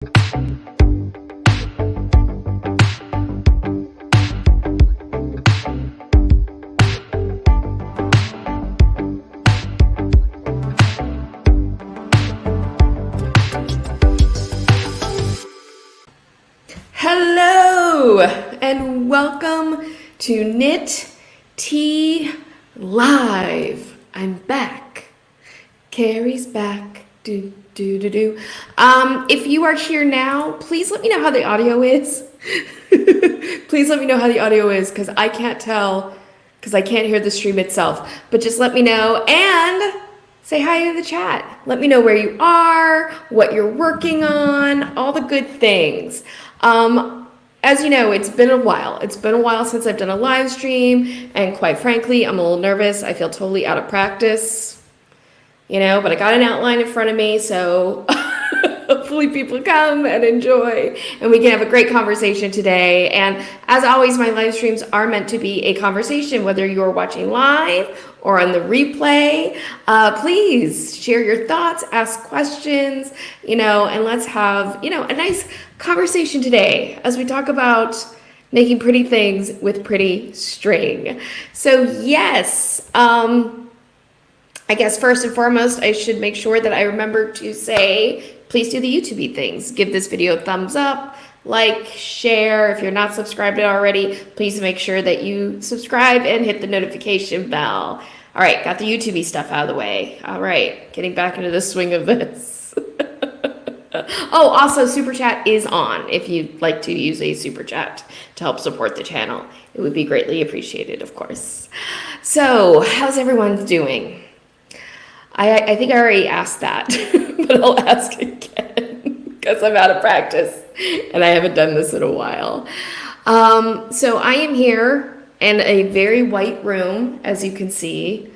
Hello and welcome to Knit Tea Live. I'm back. Carrie's back. Do do do do. If you are here now, please let me know how the audio is. Please let me know how the audio is because I can't tell because I can't hear the stream itself. But just let me know and say hi in the chat. Let me know where you are, what you're working on, all the good things. As you know, it's been a while. It's been a while since I've done a live stream, and quite frankly, I'm a little nervous. I feel totally out of practice, but I got an outline in front of me, so hopefully people come and enjoy, and we can have a great conversation today. And as always, my live streams are meant to be a conversation, whether you're watching live or on the replay. Please share your thoughts, ask questions, and let's have, a nice conversation today as we talk about making pretty things with pretty string. So yes, I guess first and foremost, I should make sure that I remember to say, please do the YouTube things. Give this video a thumbs up, like, share. If you're not subscribed already, please make sure that you subscribe and hit the notification bell. All right, got the YouTube stuff out of the way. All right, getting back into the swing of this. Oh, also, Super Chat is on if you'd like to use a Super Chat to help support the channel. It would be greatly appreciated, of course. So, how's everyone doing? I think I already asked that, but I'll ask again because I'm out of practice and I haven't done this in a while. So I am here in a very white room, as you can see.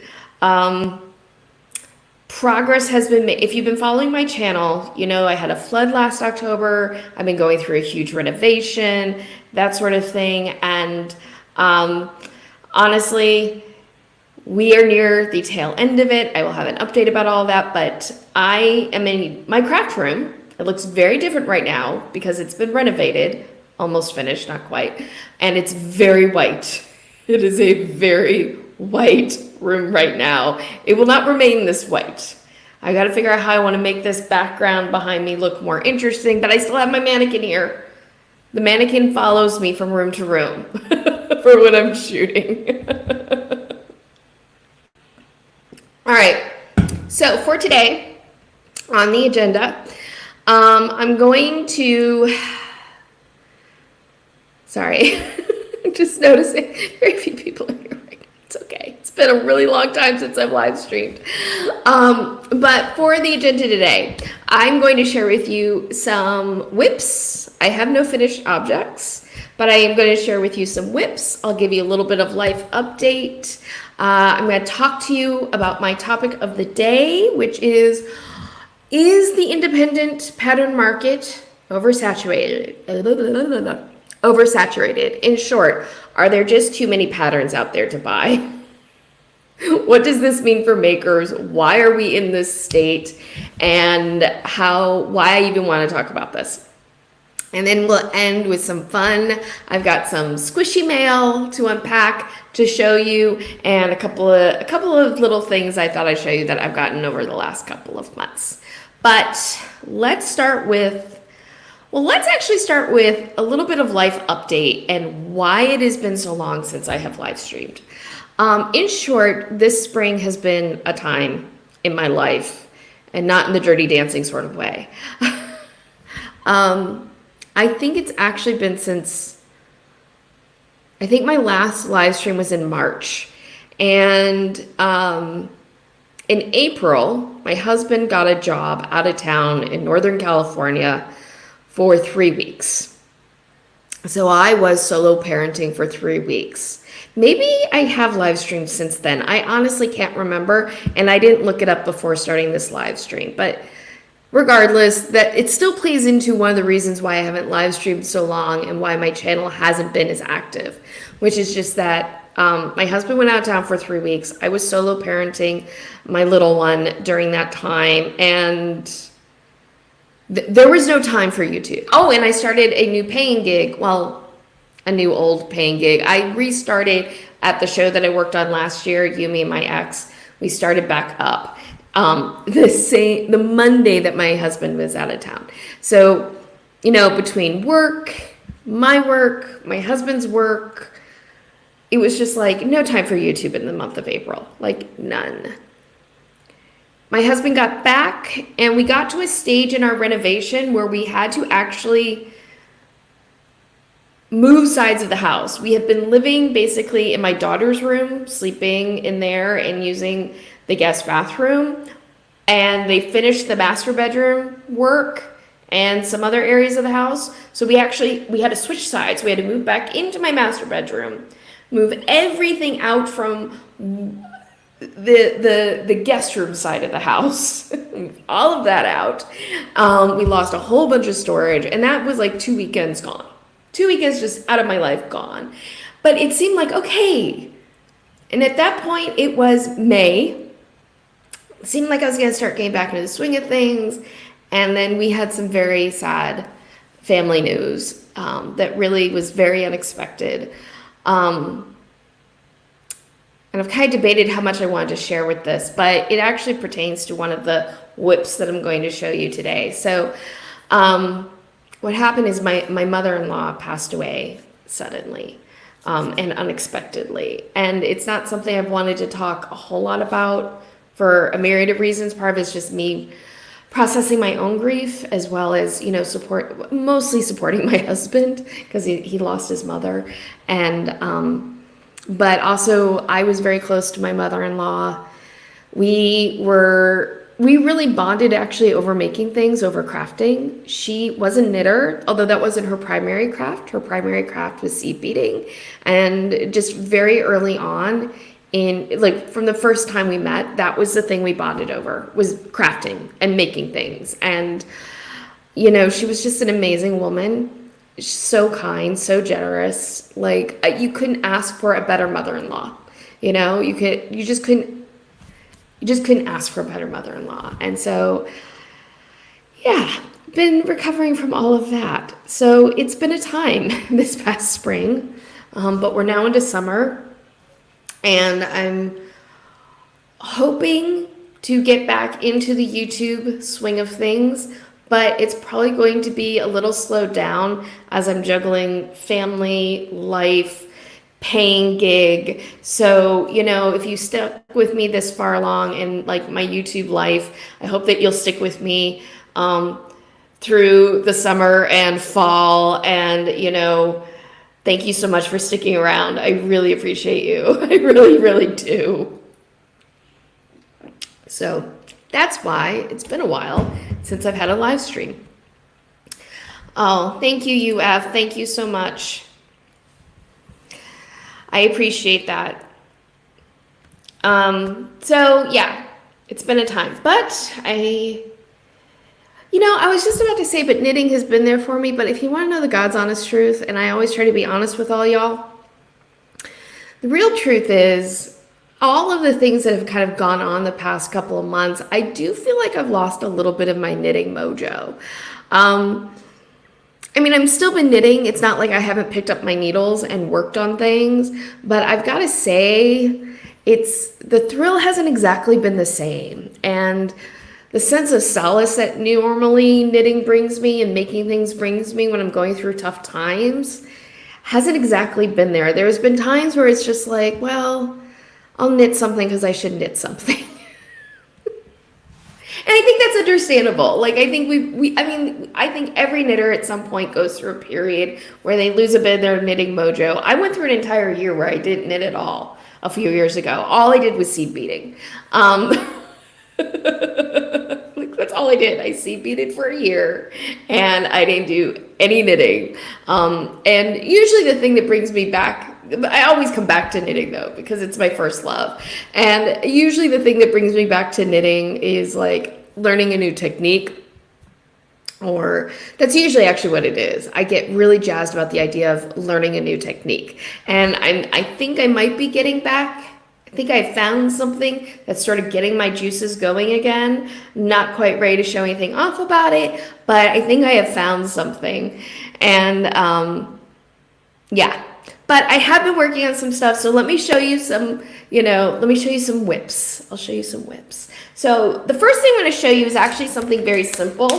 Progress has been made. If you've been following my channel, I had a flood last October. I've been going through a huge renovation, that sort of thing. And honestly, we are near the tail end of it. I will have an update about all of that, but I am in my craft room. It looks very different right now because it's been renovated, almost finished, not quite, and it's very white. It is a very white room right now. It will not remain this white. I got to figure out how I want to make this background behind me look more interesting, but I still have my mannequin here. The mannequin follows me from room to room for when I'm shooting. All right, so for today on the agenda, I'm going to, sorry, I'm just noticing very few people are here right now. It's okay. It's been a really long time since I've live streamed. But for the agenda today, I'm going to share with you some whips. I have no finished objects, but I am going to share with you some whips. I'll give you a little bit of life update. I'm going to talk to you about my topic of the day, which is the independent pattern market oversaturated? Oversaturated. In short, are there just too many patterns out there to buy? What does this mean for makers? Why are we in this state? And why I even want to talk about this. And then we'll end with some fun. I've got some squishy mail to unpack to show you, and a couple of little things I thought I'd show you that I've gotten over the last couple of months. But let's actually start with a little bit of life update and why it has been so long since I have live streamed. In short, this spring has been a time in my life, and not in the Dirty Dancing sort of way. I think it's actually been since, I think my last live stream was in March. And in April, my husband got a job out of town in Northern California for 3 weeks. So I was solo parenting for 3 weeks. Maybe I have live streamed since then. I honestly can't remember, and I didn't look it up before starting this live stream. But regardless, that it still plays into one of the reasons why I haven't live streamed so long and why my channel hasn't been as active, which is just that my husband went out of town for 3 weeks. I was solo parenting my little one during that time, and there was no time for YouTube. Oh, and I started a new paying gig. Well, a new old paying gig. I restarted at the show that I worked on last year, You, Me, and My Ex. We started back up the Monday that my husband was out of town. So, between work, my husband's work, it was just like no time for YouTube in the month of April. Like none. My husband got back and we got to a stage in our renovation where we had to actually move sides of the house. We had been living basically in my daughter's room, sleeping in there and using the guest bathroom. And they finished the master bedroom work and some other areas of the house. So we had to switch sides. We had to move back into my master bedroom, move everything out from the guest room side of the house, all of that out. We lost a whole bunch of storage, and that was like 2 weekends gone. 2 weekends just out of my life gone. But it seemed like, okay. And at that point, it was May. It seemed like I was going to start getting back into the swing of things. And then we had some very sad family news that really was very unexpected. And I've kind of debated how much I wanted to share with this, but it actually pertains to one of the whips that I'm going to show you today. So what happened is my mother-in-law passed away suddenly and unexpectedly. And it's not something I've wanted to talk a whole lot about for a myriad of reasons. Part of it's just me processing my own grief, as well as, mostly supporting my husband because he lost his mother. And but also I was very close to my mother-in-law. We really bonded actually over making things, over crafting. She was a knitter, although that wasn't her primary craft. Her primary craft was seed beading. And just very early on, from the first time we met, that was the thing we bonded over, was crafting and making things. And, she was just an amazing woman. So kind, so generous. Like you couldn't ask for a better mother-in-law. You just couldn't ask for a better mother-in-law. And so, yeah, been recovering from all of that. So it's been a time this past spring, but we're now into summer, and I'm hoping to get back into the YouTube swing of things. But it's probably going to be a little slowed down as I'm juggling family, life, paying gig. So, if you stuck with me this far along in like my YouTube life, I hope that you'll stick with me through the summer and fall. And, thank you so much for sticking around. I really appreciate you. I really, really do. So that's why it's been a while since I've had a live stream. Oh, thank you, UF. Thank you so much. I appreciate that. So yeah, it's been a time, but I was just about to say, but knitting has been there for me. But if you want to know the God's honest truth, and I always try to be honest with all y'all, the real truth is, all of the things that have kind of gone on the past couple of months, I do feel like I've lost a little bit of my knitting mojo. I'm still been knitting. It's not like I haven't picked up my needles and worked on things, but I've got to say, the thrill hasn't exactly been the same. And the sense of solace that normally knitting brings me and making things brings me when I'm going through tough times hasn't exactly been there. There's been times where it's just like, well, I'll knit something because I should knit something. And I think that's understandable. Like, I think I think every knitter at some point goes through a period where they lose a bit of their knitting mojo. I went through an entire year where I didn't knit at all a few years ago. All I did was seed beading. That's all I did. I seed beaded for a year and I didn't do any knitting. And usually the thing that brings me back, I always come back to knitting though, because it's my first love. And usually the thing that brings me back to knitting is like learning a new technique, or that's usually actually what it is. I get really jazzed about the idea of learning a new technique. And I think I might be getting back. I I think I found something that's sort of getting my juices going again. Not quite ready to show anything off about it, but I think I have found something. And yeah, but I have been working on some stuff. So let me show you some, let me show you some whips. I'll show you some whips. So the first thing I'm going to show you is actually something very simple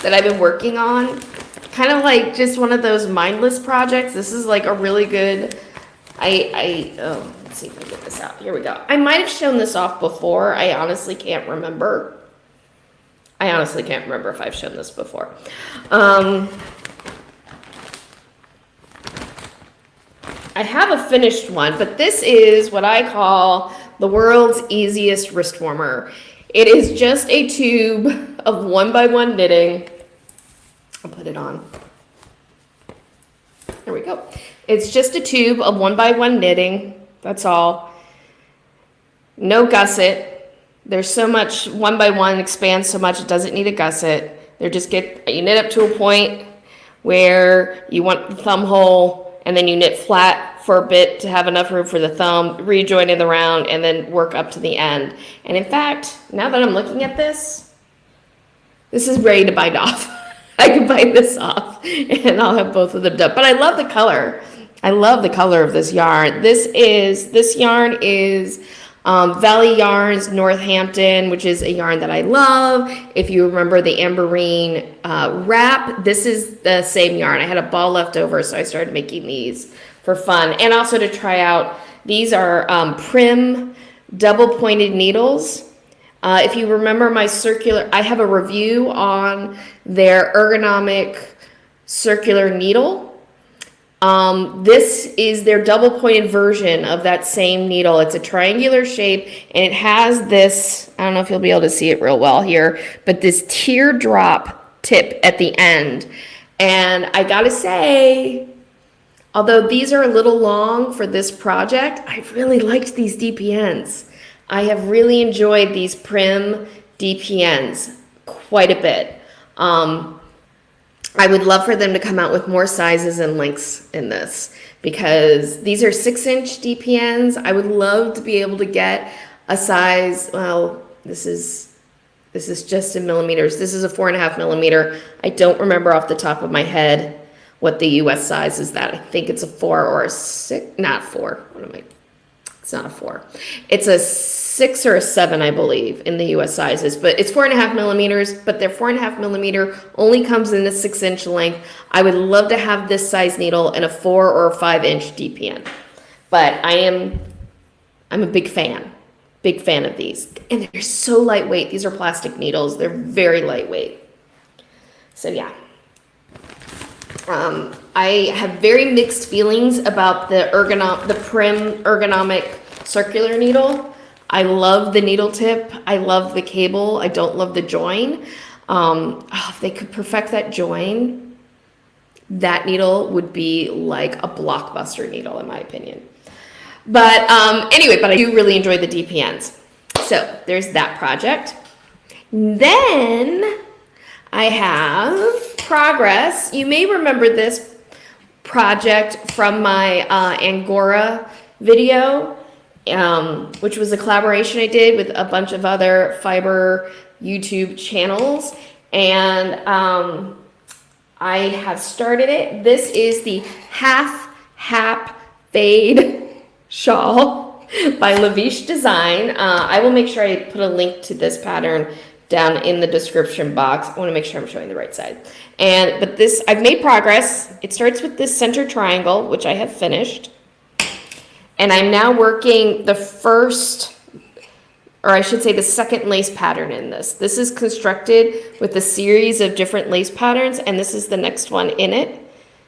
that I've been working on. Kind of like just one of those mindless projects. This is like a really good, let's see if I can get this out. Here we go. I might have shown this off before. I honestly can't remember. If I've shown this before. I have a finished one, but this is what I call the world's easiest wrist warmer. It is just a tube of 1x1 knitting. I'll put it on. There we go. It's just a tube of 1x1 knitting. That's all. No gusset. There's so much 1x1 expands so much it doesn't need a gusset. You knit up to a point where you want the thumb hole, and then you knit flat for a bit to have enough room for the thumb, rejoin it around, and then work up to the end. And in fact, now that I'm looking at this is ready to bind off. I can bind this off and I'll have both of them done. But I love the color. I love the color of this yarn. This yarn is Valley Yarns Northampton, which is a yarn that I love. If you remember the Amberine wrap, this is the same yarn. I had a ball left over, so I started making these for fun. And also to try out, these are Prim double pointed needles. If you remember my circular, I have a review on their ergonomic circular needle. This is their double pointed version of that same needle. It's a triangular shape, and it has this, I don't know if you'll be able to see it real well here, but this teardrop tip at the end. And I gotta say, although these are a little long for this project, I really liked these DPNs. I have really enjoyed these Prim DPNs quite a bit. I would love for them to come out with more sizes and lengths in this, because these are 6-inch DPNs. I would love to be able to get a size, well, this is just in millimeters. This is a 4.5 millimeter. I don't remember off the top of my head what the US size is that. I think it's a 4 or a 6, not 4. It's not a 4. It's a 6 or a 7, I believe, in the US sizes, but it's 4.5 millimeters, but their 4.5 millimeter only comes in a 6-inch length. I would love to have this size needle in a 4 or a 5-inch DPN, but I'm a big fan of these, and they're so lightweight. These are plastic needles. They're very lightweight. So yeah. I have very mixed feelings about the Prim ergonomic circular needle. I love the needle tip. I love the cable. I don't love the join. If they could perfect that join, that needle would be like a blockbuster needle, in my opinion. But anyway, but I do really enjoy the DPNs. So there's that project. Then I have progress. You may remember this project from my Angora video, which was a collaboration I did with a bunch of other fiber YouTube channels. And I have started it. This is the Half Hap Fade shawl by Lavish Design. I will make sure I put a link to this pattern down in the description box. I want to make sure I'm showing the right side. But this, I've made progress. It starts with this center triangle, which I have finished. And I'm now working the first, or I should say the second lace pattern in this. This is constructed with a series of different lace patterns, and this is the next one in it.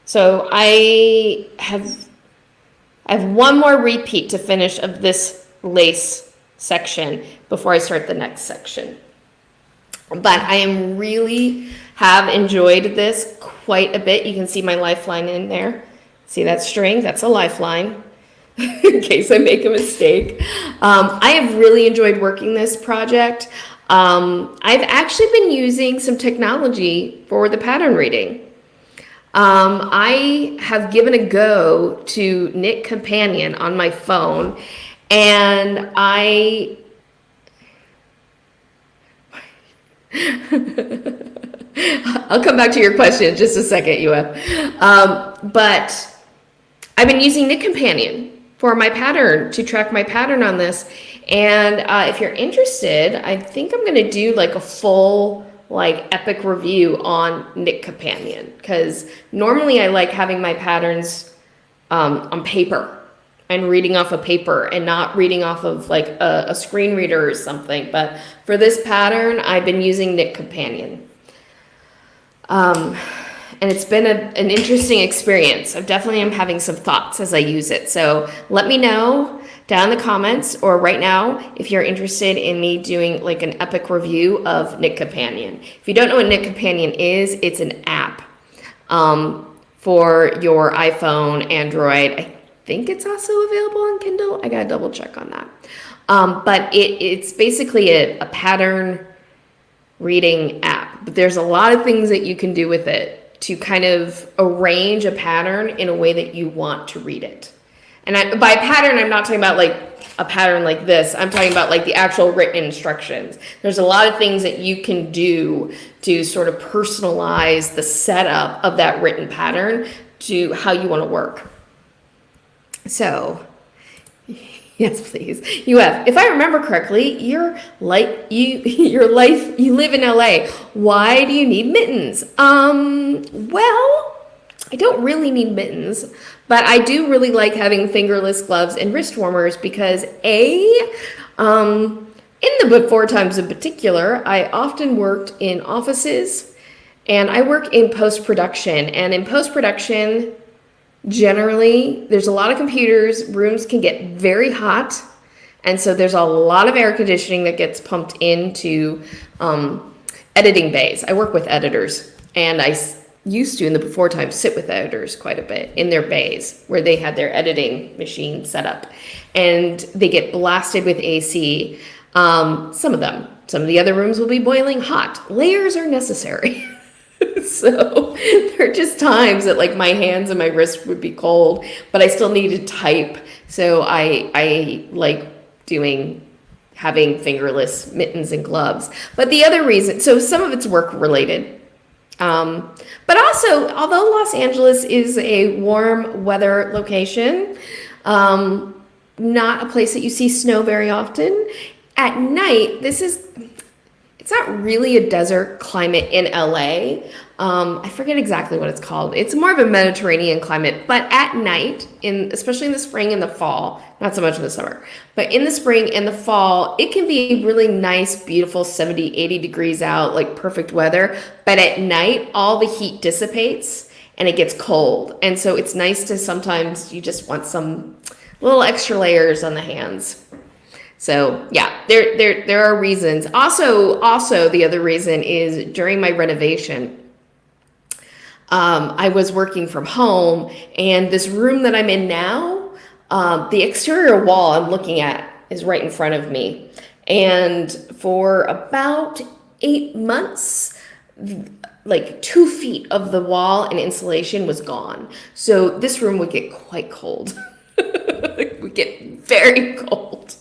So I have one more repeat to finish of this lace section before I start the next section. But I really have enjoyed this quite a bit. You can see my lifeline in there. See that string? That's a lifeline in case I make a mistake. I have really enjoyed working this project. I've actually been using some technology for the pattern reading. I have given a go to Knit Companion on my phone, And I'll come back to your question in just a second, UF. But I've been using Knit Companion for my pattern, to track my pattern on this. And if you're interested, I think I'm going to do like a full like epic review on Knit Companion, because normally I like having my patterns on paper and reading off of paper and not reading off of like a screen reader or something. But for this pattern, I've been using Knit Companion. And it's been an interesting experience. I definitely am having some thoughts as I use it. So let me know down in the comments or right now if you're interested in me doing like an epic review of Knit Companion. If you don't know what Knit Companion is, it's an app for your iPhone, Android. I think it's also available on Kindle. I gotta double check on that. But it's basically a pattern reading app. But there's a lot of things that you can do with it to kind of arrange a pattern in a way that you want to read it. And by pattern, I'm not talking about like a pattern like this. I'm talking about like the actual written instructions. There's a lot of things that you can do to sort of personalize the setup of that written pattern to how you want to work. So, yes, please. If I remember correctly, you live in LA. Why do you need mittens? Well, I don't really need mittens, but I do really like having fingerless gloves and wrist warmers because in the before times in particular, I often worked in offices and I work in post-production. And in post-production, generally, there's a lot of computers, rooms can get very hot, and so there's a lot of air conditioning that gets pumped into editing bays. I work with editors, and I used to, in the before time, sit with editors quite a bit in their bays where they had their editing machine set up, and they get blasted with AC. Some of them. Some of the other rooms will be boiling hot. Layers are necessary. So there are just times that like my hands and my wrists would be cold, but I still need to type. So I like having fingerless mittens and gloves. But the other reason, so some of it's work related. But also, although Los Angeles is a warm weather location, not a place that you see snow very often, at night, it's not really a desert climate in LA. I forget exactly what it's called. It's more of a Mediterranean climate, but at night, especially in the spring and the fall, not so much in the summer, but in the spring and the fall, it can be really nice, beautiful 70, 80 degrees out, like perfect weather. But at night, all the heat dissipates and it gets cold. And so it's nice to sometimes you just want some little extra layers on the hands. So yeah, there are reasons. Also, the other reason is during my renovation, I was working from home, and this room that I'm in now, the exterior wall I'm looking at is right in front of me. And for about 8 months, like 2 feet of the wall and insulation was gone. So this room would get quite cold. It would get very cold.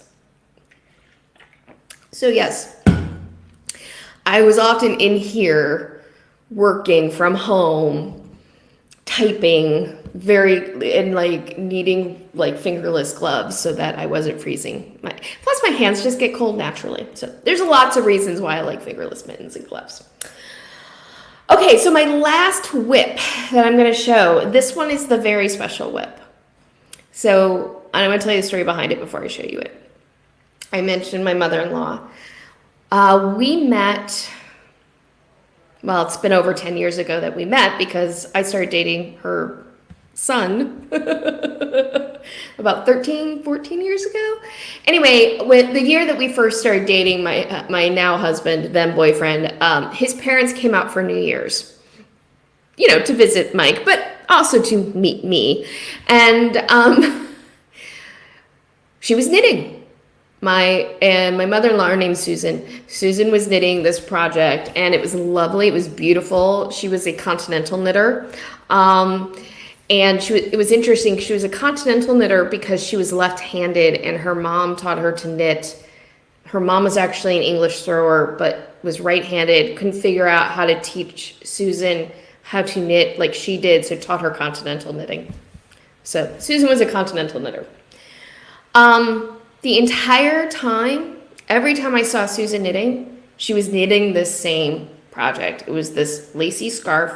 So yes, I was often in here working from home, typing, and like needing like fingerless gloves so that I wasn't freezing. Plus my hands just get cold naturally. So there's lots of reasons why I like fingerless mittens and gloves. Okay, so my last whip that I'm going to show, this one is the very special whip. So I'm going to tell you the story behind it before I show you it. I mentioned my mother-in-law. We met, well, it's been over 10 years ago that we met because I started dating her son about 13, 14 years ago. Anyway, with the year that we first started dating, my now husband, then boyfriend, his parents came out for New Year's, to visit Mike, but also to meet me. And she was knitting. My mother-in-law, her name's Susan. Susan was knitting this project, and it was lovely. It was beautiful. She was a continental knitter. And it was interesting. She was a continental knitter because she was left-handed, and her mom taught her to knit. Her mom was actually an English thrower, but was right-handed, couldn't figure out how to teach Susan how to knit like she did, so taught her continental knitting. So Susan was a continental knitter. The entire time, every time I saw Susan knitting, she was knitting this same project. It was this lacy scarf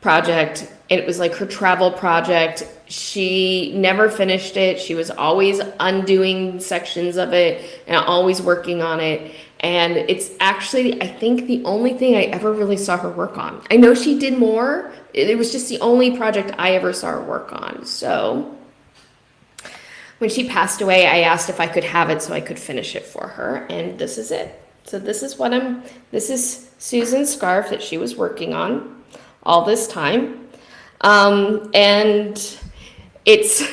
project. It was like her travel project. She never finished it. She was always undoing sections of it and always working on it. And it's actually, I think, the only thing I ever really saw her work on. I know she did more. It was just the only project I ever saw her work on. So when she passed away, I asked if I could have it so I could finish it for her. And this is it. So this is Susan's scarf that she was working on all this time. And it's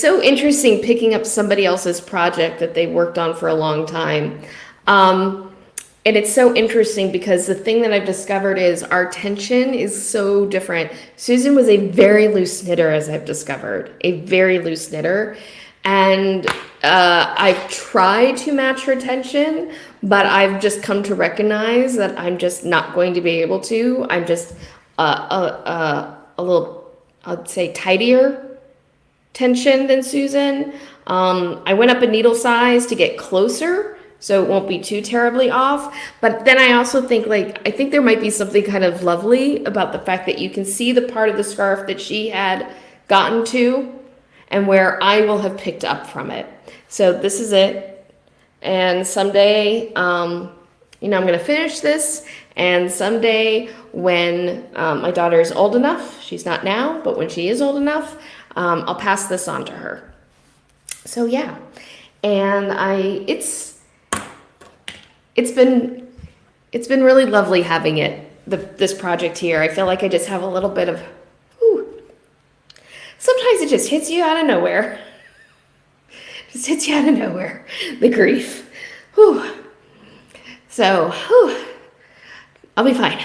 so interesting picking up somebody else's project that they worked on for a long time. And it's so interesting because the thing that I've discovered is our tension is so different. Susan was a very loose knitter, as I've discovered, a very loose knitter. And I've tried to match her tension, but I've just come to recognize that I'm just not going to be able to. I'm just a little, I'd say, tidier tension than Susan. I went up a needle size to get closer, so it won't be too terribly off. But then I also think, I think there might be something kind of lovely about the fact that you can see the part of the scarf that she had gotten to and where I will have picked up from it. So this is it. And someday, I'm going to finish this. And someday when my daughter is old enough, she's not now, but when she is old enough, I'll pass this on to her. So yeah, and it's been really lovely having this project here. I feel like I just have a little bit of, sometimes it just hits you out of nowhere. Just hits you out of nowhere, the grief. So, I'll be fine.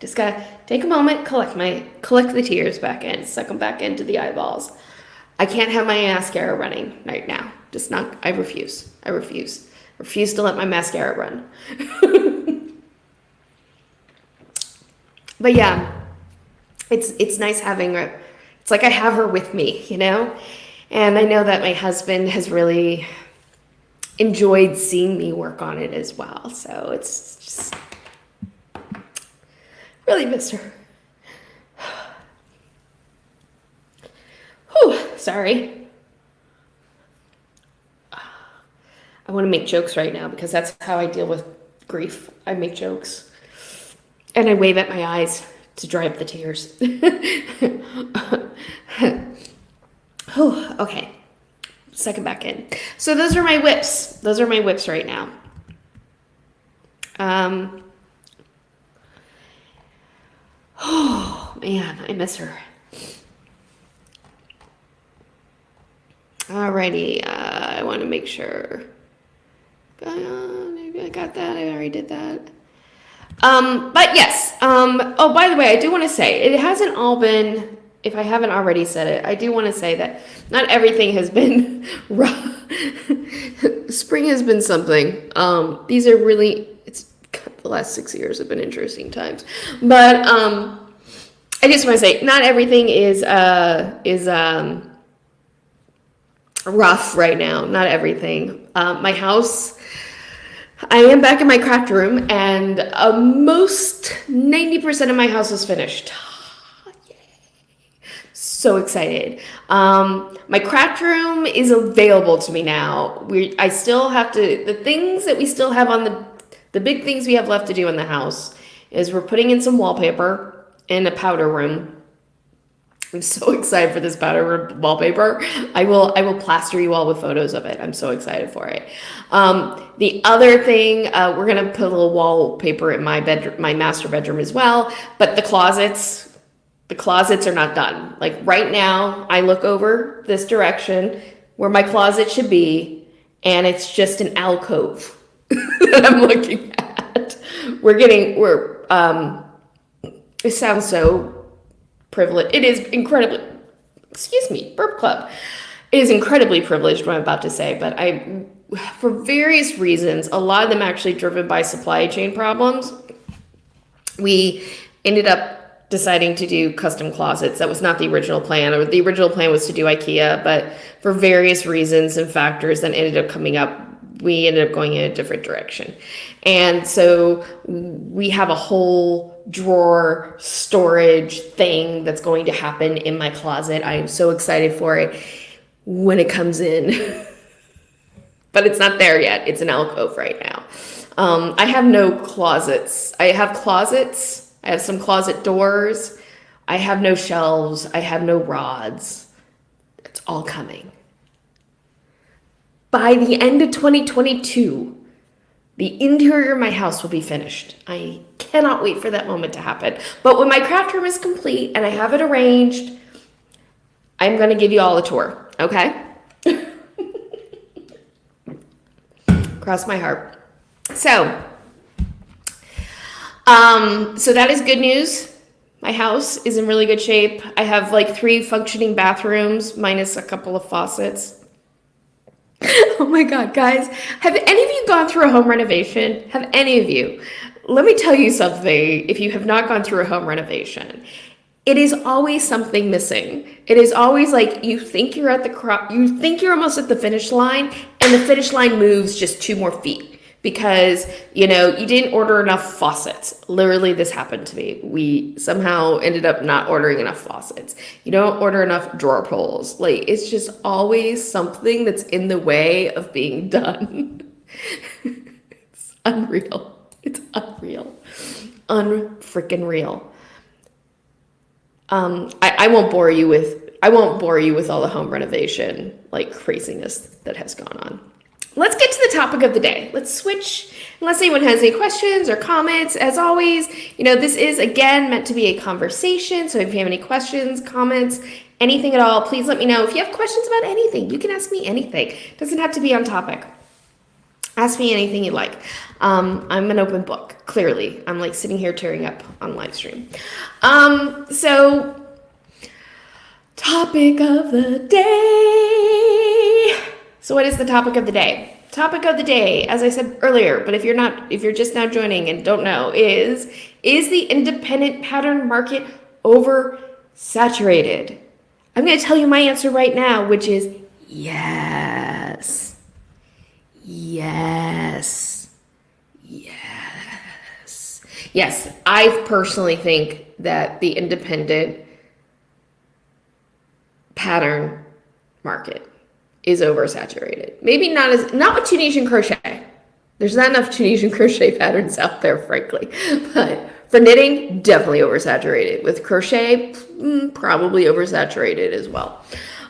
Just gotta take a moment, collect the tears back in, suck them back into the eyeballs. I can't have my mascara running right now. Just not, I refuse. Refuse to let my mascara run. But yeah, it's nice having her. It's like I have her with me, And I know that my husband has really enjoyed seeing me work on it as well. So it's just really miss her. Sorry. I want to make jokes right now because that's how I deal with grief. I make jokes. And I wave at my eyes to dry up the tears. Okay. Second back in. So those are my whips. Those are my whips right now. Oh, man, I miss her. Alrighty, I want to make sure. Maybe I got that. I already did that. But yes. Oh, by the way, I do want to say it hasn't all been. If I haven't already said it, I do want to say that not everything has been rough. Spring has been something. These are really. The last 6 years have been interesting times, but I just want to say not everything is rough right now. Not everything. My house. I am back in my craft room, and most 90% of my house is finished. Yay. So excited. My craft room is available to me now. I still have to. The things that we still have on the big things we have left to do in the house is we're putting in some wallpaper in a powder room. I'm so excited for this powder room wallpaper. I will plaster you all with photos of it. I'm so excited for it. The other thing, we're gonna put a little wallpaper in my bedroom, my master bedroom as well. But the closets are not done. Like right now, I look over this direction where my closet should be, and it's just an alcove that I'm looking at. It sounds so privileged. It is incredibly, excuse me, burp club. It is incredibly privileged what I'm about to say, but for various reasons, a lot of them actually driven by supply chain problems, we ended up deciding to do custom closets. That was not the original plan, or the original plan was to do IKEA, but for various reasons and factors that ended up coming up, we ended up going in a different direction. And so we have a whole drawer storage thing that's going to happen in my closet. I am so excited for it when it comes in. But it's not there yet. It's an alcove right now. I have no closets. I have closets. I have some closet doors. I have no shelves. I have no rods. It's all coming. By the end of 2022, the interior of my house will be finished. I cannot wait for that moment to happen. But when my craft room is complete and I have it arranged, I'm going to give you all a tour, okay? Cross my heart. So that is good news. My house is in really good shape. I have like 3 functioning bathrooms minus a couple of faucets. Oh my God, guys. Have any of you gone through a home renovation? Have any of you? Let me tell you something. If you have not gone through a home renovation, it is always something missing. It is always like you think you're at you think you're almost at the finish line, and the finish line moves just 2 more feet because, you didn't order enough faucets. Literally, this happened to me. We somehow ended up not ordering enough faucets. You don't order enough drawer pulls. Like, it's just always something that's in the way of being done. It's unreal. It's unreal. Unfreaking real. I won't bore you with all the home renovation like craziness that has gone on. Let's get to the topic of the day. Let's switch. Unless anyone has any questions or comments, as always, this is again meant to be a conversation. So if you have any questions, comments, anything at all, please let me know. If you have questions about anything, you can ask me anything. It doesn't have to be on topic. Ask me anything you like. I'm an open book, clearly. I'm like sitting here tearing up on Livestream. So topic of the day. So what is the topic of the day? Topic of the day, as I said earlier, but if you're just now joining and don't know, is the independent pattern market oversaturated? I'm going to tell you my answer right now, which is yes. Yes. Yes. Yes, I personally think that the independent pattern market is oversaturated. Maybe not with Tunisian crochet. There's not enough Tunisian crochet patterns out there, frankly. But for knitting, definitely oversaturated. With crochet, probably oversaturated as well.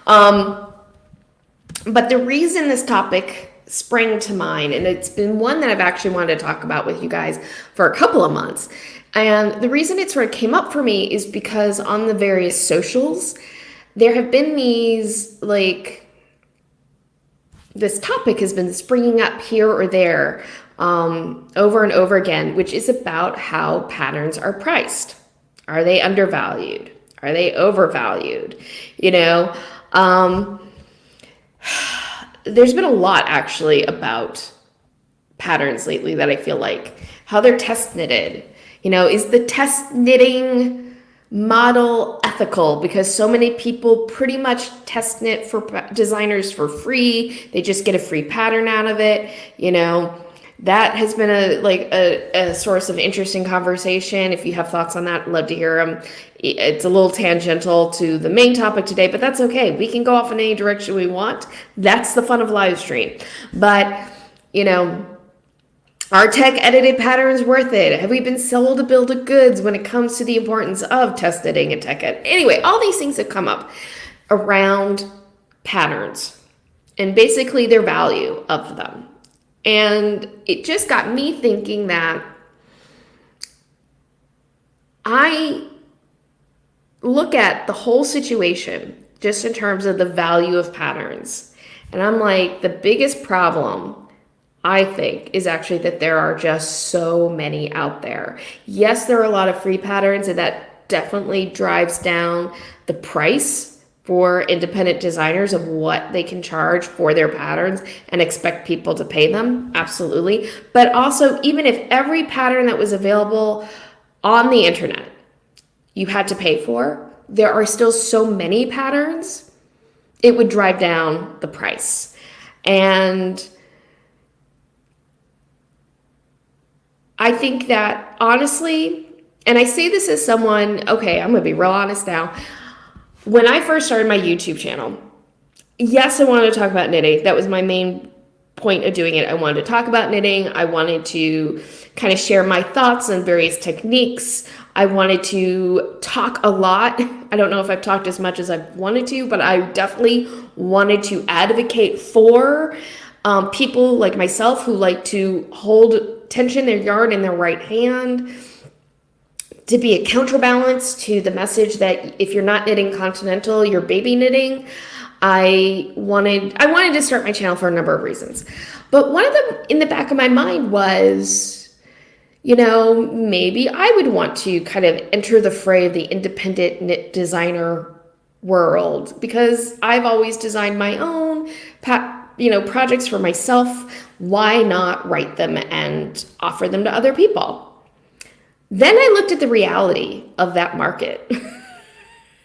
But the reason this topic sprang to mind, and it's been one that I've actually wanted to talk about with you guys for a couple of months. And the reason it sort of came up for me is because on the various socials, there have been this topic has been springing up here or there over and over again, which is about how patterns are priced. Are they undervalued? Are they overvalued? There's been a lot actually about patterns lately that I feel like how they're test knitted. Is the test knitting model ethical? Because so many people pretty much test knit for designers for free. They just get a free pattern out of it. That has been a source of interesting conversation. If you have thoughts on that, I'd love to hear them. It's a little tangential to the main topic today, but that's okay. We can go off in any direction we want. That's the fun of live stream. But, are tech edited patterns worth it? Have we been sold a bill of goods when it comes to the importance of test knitting and tech ed? Anyway, all these things have come up around patterns and basically their value of them. And it just got me thinking that I look at the whole situation just in terms of the value of patterns. And I'm like, the biggest problem, I think, is actually that there are just so many out there. Yes, there are a lot of free patterns, and that definitely drives down the price for independent designers of what they can charge for their patterns and expect people to pay them. Absolutely. But also, even if every pattern that was available on the internet you had to pay for, there are still so many patterns, it would drive down the price. And I think that honestly, and I say this as someone, okay, I'm gonna be real honest now. When I first started my YouTube channel, yes, I wanted to talk about knitting. That was my main point of doing it. I wanted to talk about knitting. I wanted to kind of share my thoughts on various techniques. I wanted to talk a lot. I don't know if I've talked as much as I've wanted to, but I definitely wanted to advocate for people like myself who like to hold tension their yarn in their right hand, to be a counterbalance to the message that if you're not knitting continental, you're baby knitting. I wanted to start my channel for a number of reasons. But one of them in the back of my mind was, you know, maybe I would want to kind of enter the fray of the independent knit designer world, because I've always designed my own projects for myself. Why not write them and offer them to other people? Then I looked at the reality of that market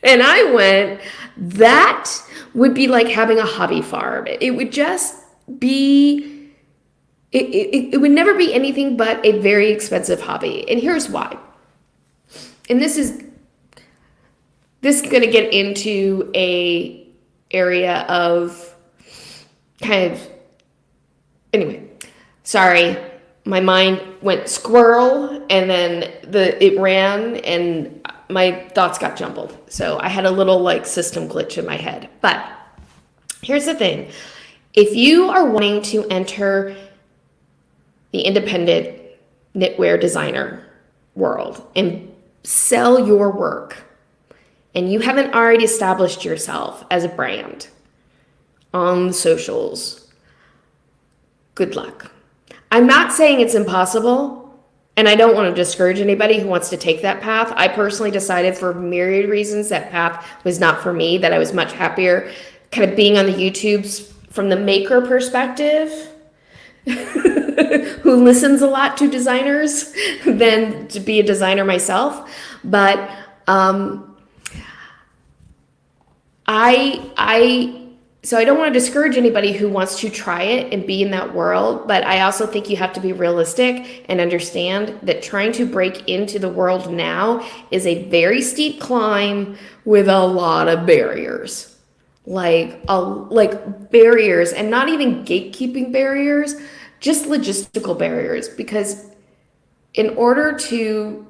and I went, that would be like having a hobby farm. It would just be, it would never be anything but a very expensive hobby. And here's why. And this is going to get into a area of kind of, anyway, sorry. My mind went squirrel and then it ran and my thoughts got jumbled. So I had a little like system glitch in my head. But here's the thing. If you are wanting to enter the independent knitwear designer world and sell your work, and you haven't already established yourself as a brand on the socials, good luck. I'm not saying it's impossible, and I don't want to discourage anybody who wants to take that path. I personally decided for myriad reasons that path was not for me, that I was much happier kind of being on the YouTubes from the maker perspective, who listens a lot to designers, than to be a designer myself. But So I don't want to discourage anybody who wants to try it and be in that world, but I also think you have to be realistic and understand that trying to break into the world now is a very steep climb with a lot of barriers. Like barriers, and not even gatekeeping barriers, just logistical barriers, because in order to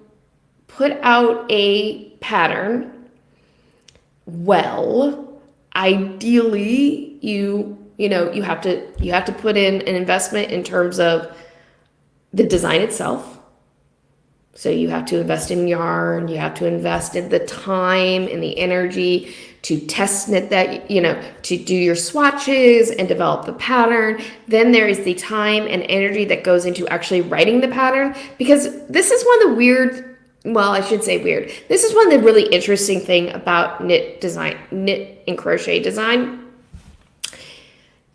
put out a pattern, well, ideally, you have to put in an investment in terms of the design itself. So you have to invest in yarn, you have to invest in the time and the energy to test knit that, to do your swatches and develop the pattern. Then there is the time and energy that goes into actually writing the pattern, because this is one of the weird, well, I should say weird. This is one of the really interesting thing about knit and crochet design.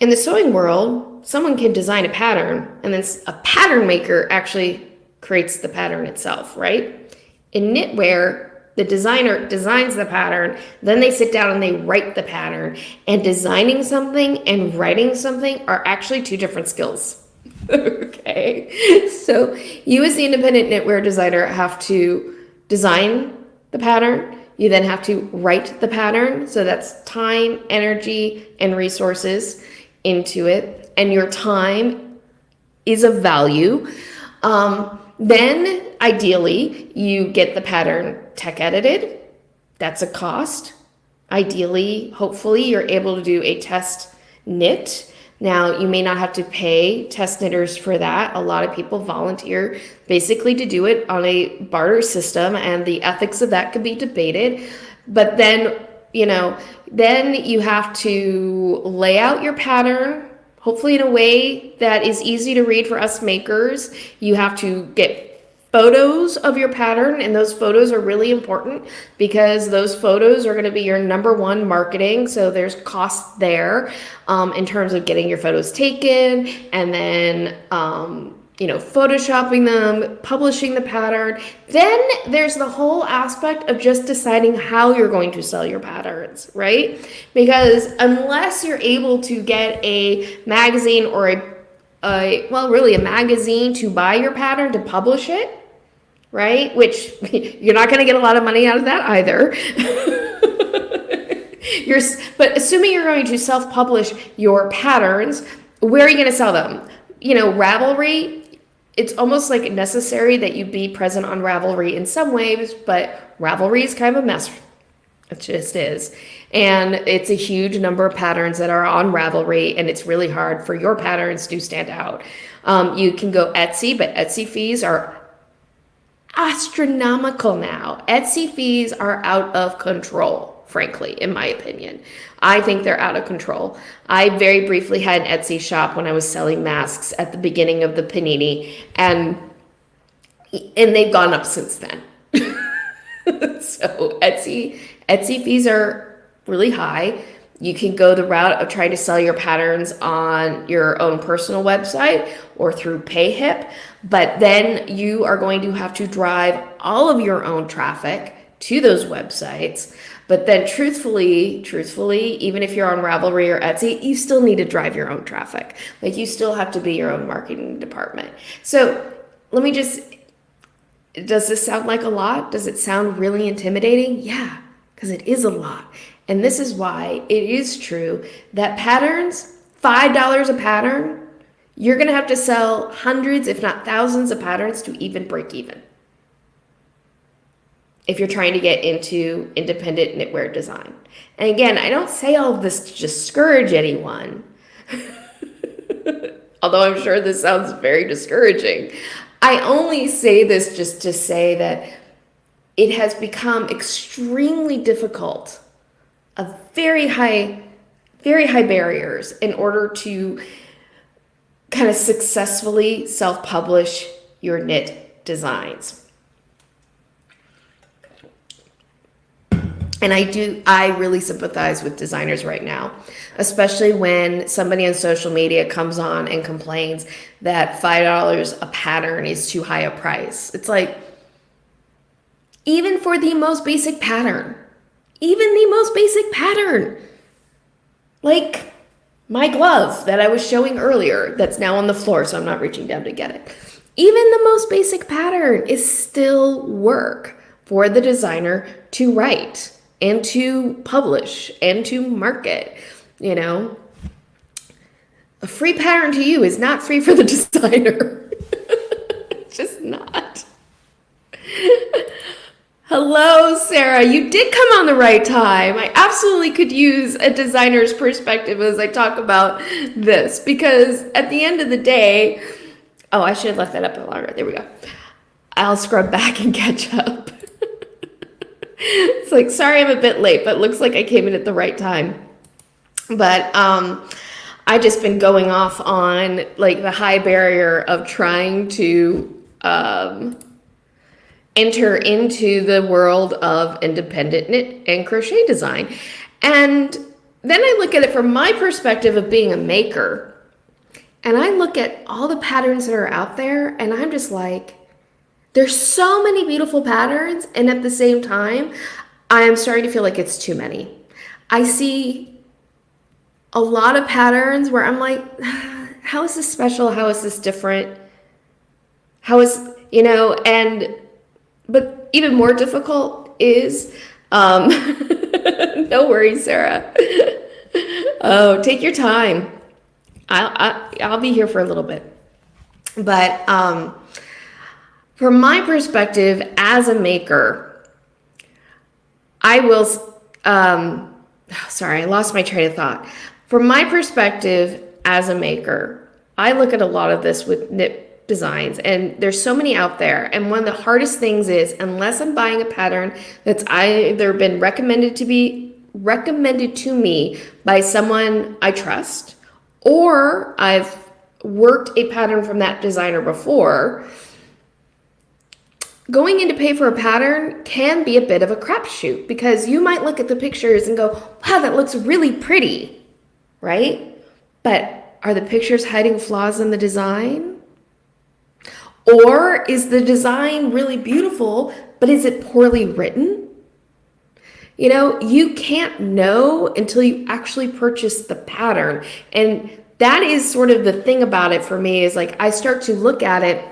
In the sewing world, someone can design a pattern and then a pattern maker actually creates the pattern itself, right? In knitwear, the designer designs the pattern, then they sit down and they write the pattern. And designing something and writing something are actually two different skills. Okay, so you as the independent knitwear designer have to design the pattern. You then have to write the pattern. So that's time, energy, and resources into it. And your time is of value. Then ideally you get the pattern tech edited. That's a cost. Ideally, hopefully you're able to do a test knit. Now, you may not have to pay test knitters for that. A lot of people volunteer basically to do it on a barter system, and the ethics of that could be debated. But then, then you have to lay out your pattern, hopefully in a way that is easy to read for us makers. You have to get photos of your pattern, and those photos are really important because those photos are going to be your number one marketing. So there's cost there in terms of getting your photos taken, and then photoshopping them, publishing the pattern. Then there's the whole aspect of just deciding how you're going to sell your patterns, right? Because unless you're able to get a magazine or really a magazine to buy your pattern to publish it, right? Which you're not going to get a lot of money out of that either. But assuming you're going to self-publish your patterns, where are you going to sell them? Ravelry, it's almost like necessary that you be present on Ravelry in some ways, but Ravelry is kind of a mess. It just is. And it's a huge number of patterns that are on Ravelry, and it's really hard for your patterns to stand out. You can go Etsy, but Etsy fees are astronomical now. Etsy fees are out of control, frankly, in my opinion. I think they're out of control. I very briefly had an Etsy shop when I was selling masks at the beginning of the panini, and they've gone up since then. So Etsy fees are really high. You can go the route of trying to sell your patterns on your own personal website or through PayHip, but then you are going to have to drive all of your own traffic to those websites. But then truthfully, even if you're on Ravelry or Etsy, you still need to drive your own traffic. Like, you still have to be your own marketing department. So does this sound like a lot? Does it sound really intimidating? Yeah, because it is a lot. And this is why it is true that patterns, $5 a pattern, you're going to have to sell hundreds, if not thousands of patterns to even break even, if you're trying to get into independent knitwear design. And again, I don't say all of this to discourage anyone, although I'm sure this sounds very discouraging. I only say this just to say that it has become extremely difficult, of very high barriers in order to kind of successfully self-publish your knit designs. And I really sympathize with designers right now, especially when somebody on social media comes on and complains that $5 a pattern is too high a price. It's like, even for the most basic pattern, like my glove that I was showing earlier, that's now on the floor, so I'm not reaching down to get it. Even the most basic pattern is still work for the designer to write and to publish and to market. A free pattern to you is not free for the designer. It's just not. Hello, Sarah. You did come on the right time. I absolutely could use a designer's perspective as I talk about this, because at the end of the day, I should have left that up a bit longer. There we go. I'll scrub back and catch up. It's like, sorry I'm a bit late, but it looks like I came in at the right time. But I just been going off on like the high barrier of trying to enter into the world of independent knit and crochet design. And then I look at it from my perspective of being a maker, and I look at all the patterns that are out there, and I'm just like, there's so many beautiful patterns, and at the same time, I am starting to feel like it's too many. I see a lot of patterns where I'm like, how is this special? How is this different? But even more difficult is, no worries, Sarah. Oh, take your time. I'll be here for a little bit. But from my perspective as a maker, I lost my train of thought. From my perspective as a maker, I look at a lot of this with knit designs, and there's so many out there, and one of the hardest things is, unless I'm buying a pattern that's either been recommended to me by someone I trust, or I've worked a pattern from that designer before, going in to pay for a pattern can be a bit of a crapshoot because you might look at the pictures and go, wow, that looks really pretty, right? But are the pictures hiding flaws in the design? Or is the design really beautiful, but is it poorly written? You know, you can't know until you actually purchase the pattern. And that is sort of the thing about it for me is like I start to look at it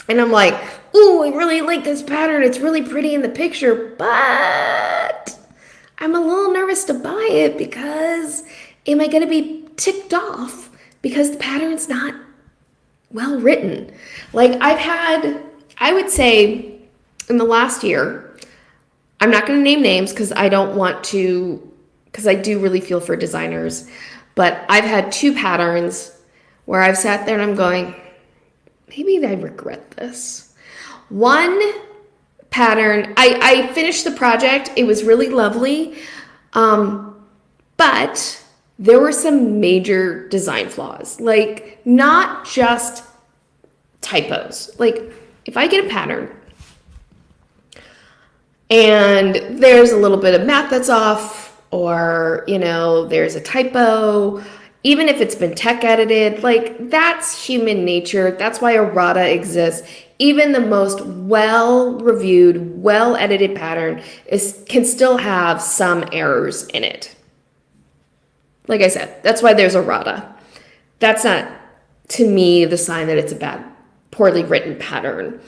and I'm like, ooh, I really like this pattern. It's really pretty in the picture, but I'm a little nervous to buy it because am I going to be ticked off because the pattern's not well written? Like I would say in the last year, I'm not going to name names because I don't want to, because I do really feel for designers. But I've had 2 patterns where I've sat there and I'm going, maybe I regret this. One pattern, I finished the project. It was really lovely. But there were some major design flaws, like not just typos. Like if I get a pattern and there's a little bit of math that's off, or, you know, there's a typo, even if it's been tech edited, like that's human nature. That's why errata exists. Even the most well-reviewed, well-edited pattern can still have some errors in it. Like I said, that's why there's errata. That's not, to me, the sign that it's a bad, poorly written pattern.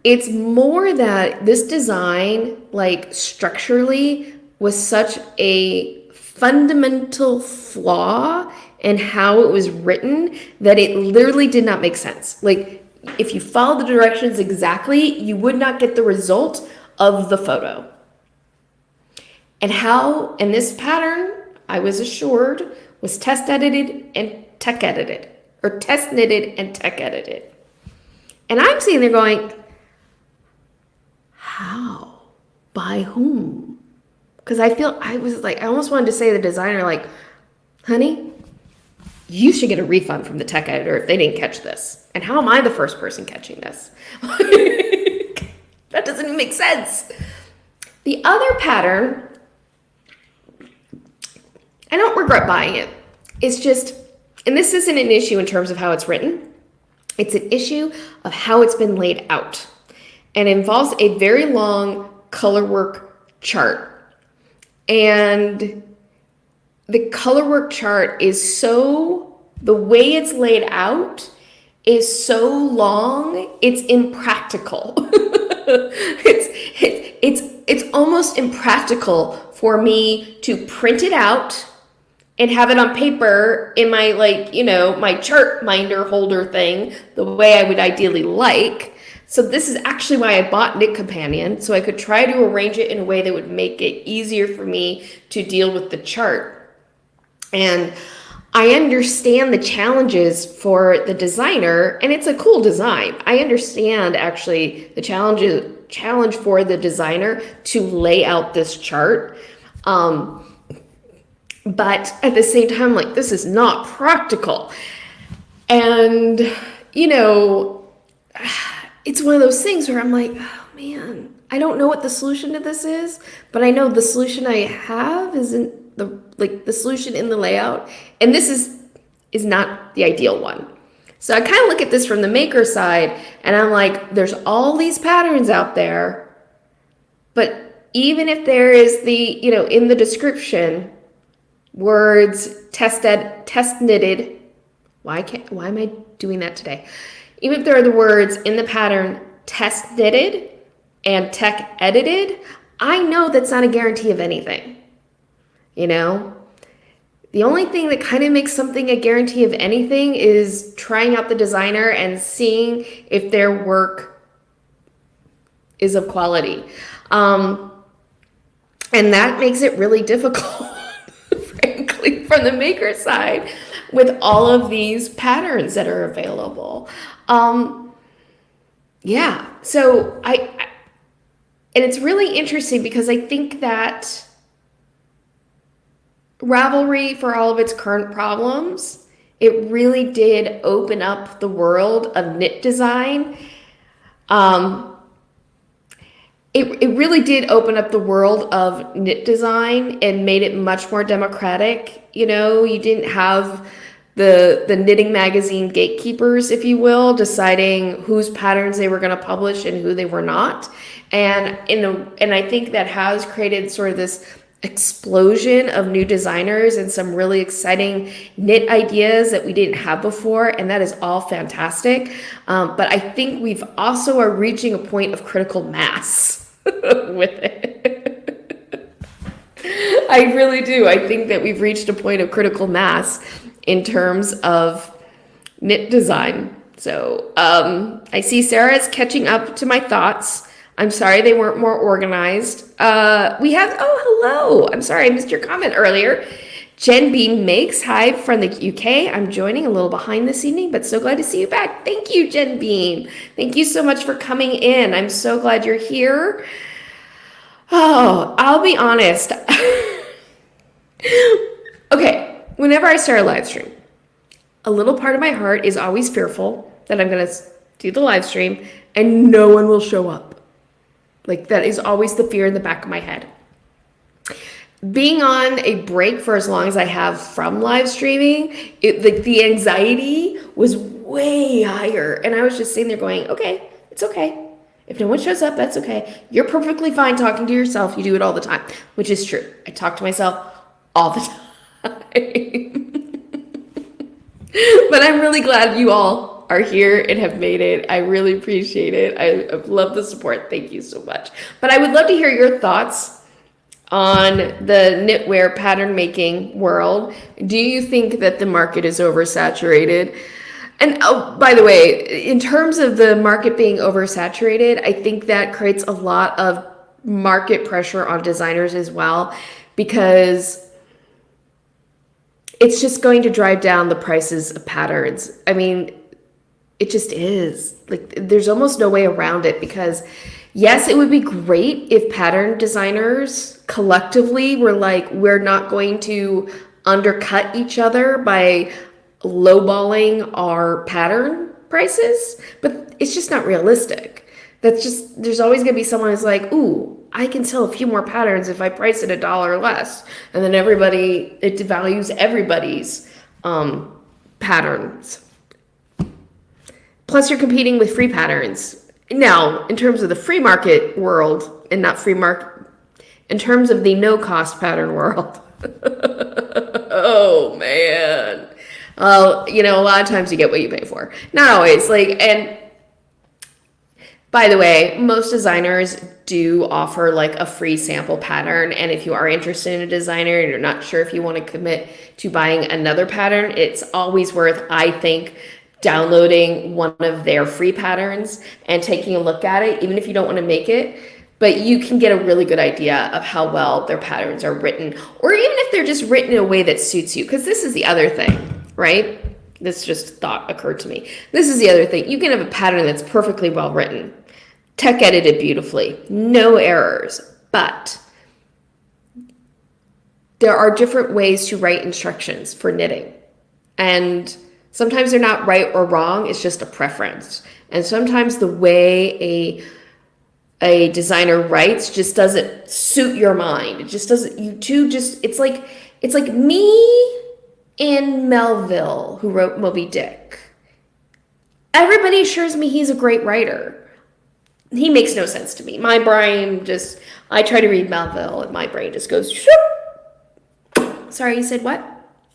It's more that this design, like structurally, was such a fundamental flaw in how it was written that it literally did not make sense. Like, if you follow the directions exactly, you would not get the result of the photo. And this pattern, I was assured, was test edited and tech edited, or test knitted and tech edited. And I'm sitting there going, how? By whom? Because I was like, I almost wanted to say to the designer, like, honey, you should get a refund from the tech editor if they didn't catch this. And how am I the first person catching this? That doesn't even make sense. The other pattern, I don't regret buying it. It's just, and this isn't an issue in terms of how it's written. It's an issue of how it's been laid out. And involves a very long color work chart. And the color work chart is the way it's laid out is so long, it's impractical. It's almost impractical for me to print it out and have it on paper in my, like, you know, my chart minder holder thing, the way I would ideally like. So this is actually why I bought Knit Companion, so I could try to arrange it in a way that would make it easier for me to deal with the chart. And I understand the challenges for the designer, and it's a cool design. I understand actually the challenge for the designer to lay out this chart. But at the same time, like, this is not practical. And, you know, it's one of those things where I'm like, oh man, I don't know what the solution to this is, but I know the solution I have isn't the solution in the layout. And this is not the ideal one. So I kind of look at this from the maker side and I'm like, there's all these patterns out there, but even if there is the, you know, in the description, words, test knitted, why am I doing that today? Even if there are the words in the pattern test knitted and tech edited, I know that's not a guarantee of anything. You know, the only thing that kind of makes something a guarantee of anything is trying out the designer and seeing if their work is of quality. And that makes it really difficult, frankly, from the maker side with all of these patterns that are available. Yeah, so and it's really interesting because I think that Ravelry, for all of its current problems, it really did open up the world of knit design. it really did open up the world of knit design and made it much more democratic. You know, you didn't have the knitting magazine gatekeepers, if you will, deciding whose patterns they were going to publish and who they were not. And I think that has created sort of this explosion of new designers and some really exciting knit ideas that we didn't have before, and that is all fantastic. But I think we've also are reaching a point of critical mass with it. I really do. I think that we've reached a point of critical mass in terms of knit design. So I see Sarah's catching up to my thoughts. I'm sorry they weren't more organized. We have, oh, hello. I'm sorry I missed your comment earlier. Jen Beam Makes, hi from the UK. I'm joining a little behind this evening, but so glad to see you back. Thank you, Jen Beam. Thank you so much for coming in. I'm so glad you're here. Oh, I'll be honest. Okay, whenever I start a live stream, a little part of my heart is always fearful that I'm going to do the live stream and no one will show up. Like, that is always the fear in the back of my head. Being on a break for as long as I have from live streaming, the anxiety was way higher. And I was just sitting there going, okay, it's okay. If no one shows up, that's okay. You're perfectly fine talking to yourself. You do it all the time, which is true. I talk to myself all the time. But I'm really glad you all are here and have made it. I really appreciate it. I love the support. Thank you so much. But I would love to hear your thoughts on the knitwear pattern making world. Do you think that the market is oversaturated? And oh, by the way, in terms of the market being oversaturated, I think that creates a lot of market pressure on designers as well, because it's just going to drive down the prices of patterns. I mean, it just is. Like, there's almost no way around it, because yes, it would be great if pattern designers collectively were like, we're not going to undercut each other by lowballing our pattern prices, but it's just not realistic. There's always going to be someone who's like, ooh, I can sell a few more patterns if I price it $1 less. And then it devalues everybody's patterns. Plus, you're competing with free patterns. Now, in terms of the free market world, and not free market, in terms of the no-cost pattern world, oh, man. You know, a lot of times you get what you pay for. Not always. And by the way, most designers do offer like a free sample pattern. And if you are interested in a designer and you're not sure if you want to commit to buying another pattern, it's always worth, I think, downloading one of their free patterns and taking a look at it, even if you don't want to make it. But you can get a really good idea of how well their patterns are written, or even if they're just written in a way that suits you. Because this is the other thing, right? This just thought occurred to me. This is the other thing. You can have a pattern that's perfectly well written, tech edited beautifully, no errors, but there are different ways to write instructions for knitting. And sometimes they're not right or wrong, it's just a preference. And sometimes the way a designer writes just doesn't suit your mind. It just doesn't, it's like me and Melville, who wrote Moby Dick. Everybody assures me he's a great writer. He makes no sense to me. My brain I try to read Melville and my brain just goes, shoop. Sorry, you said what?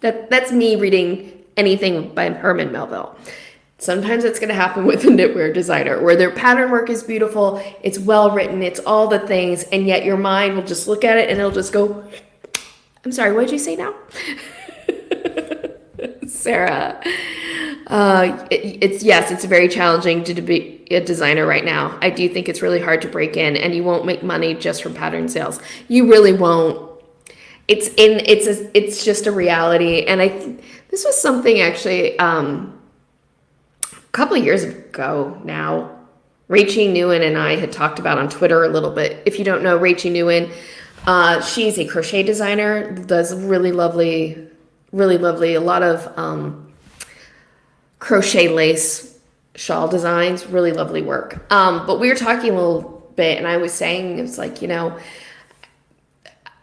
That's me reading anything by Herman Melville. Sometimes it's going to happen with a knitwear designer where their pattern work is beautiful, it's well written, it's all the things, and yet your mind will just look at it and it'll just go, I'm sorry, what did you say now? Sarah, it's very challenging to be a designer right now. I do think it's really hard to break in, and you won't make money just from pattern sales. You really won't. It's just a reality. And this was something actually a couple of years ago now. Rachie Newen and I had talked about on Twitter a little bit. If you don't know Rachie Newen, she's a crochet designer, does really lovely, a lot of crochet lace shawl designs, really lovely work. But we were talking a little bit, and I was saying, it's like,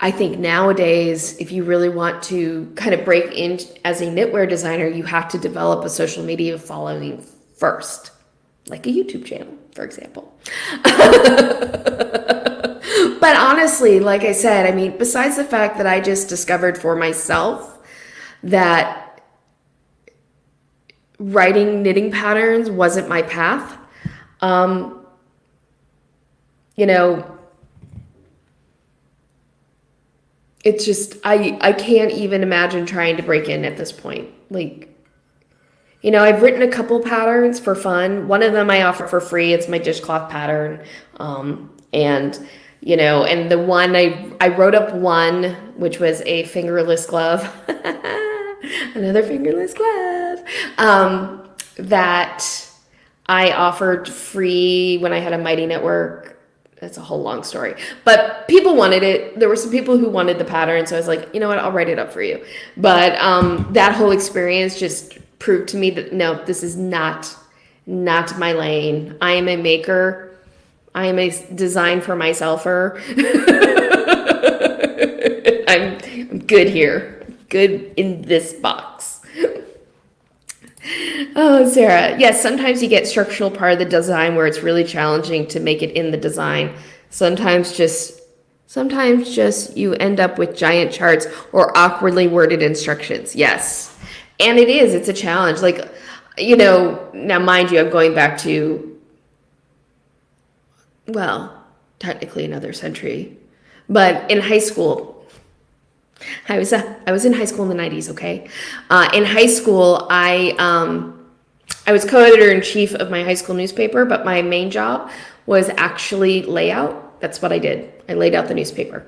I think nowadays, if you really want to kind of break in as a knitwear designer, you have to develop a social media following first, like a YouTube channel, for example. But honestly, like I said, I mean, besides the fact that I just discovered for myself that writing knitting patterns wasn't my path, you know, it's just, I can't even imagine trying to break in at this point. Like, I've written a couple patterns for fun. One of them I offer for free. It's my dishcloth pattern. And, and the one I wrote up one, which was a fingerless glove, another fingerless glove, that I offered free when I had a Mighty Network. That's a whole long story, but people wanted it. There were some people who wanted the pattern. So I was like, you know what, I'll write it up for you. But that whole experience just proved to me that no, this is not my lane. I am a maker. I am a design for myselfer. I'm good here. Good in this box. Oh, Sarah. Yes, sometimes you get structural part of the design where it's really challenging to make it in the design. Sometimes just you end up with giant charts or awkwardly worded instructions. Yes. And it's a challenge. Like, now mind you, I'm going back to, well, technically another century, but in high school, I was in high school in the 90s, okay? In high school, I was co-editor-in-chief of my high school newspaper, but my main job was actually layout. That's what I did. I laid out the newspaper.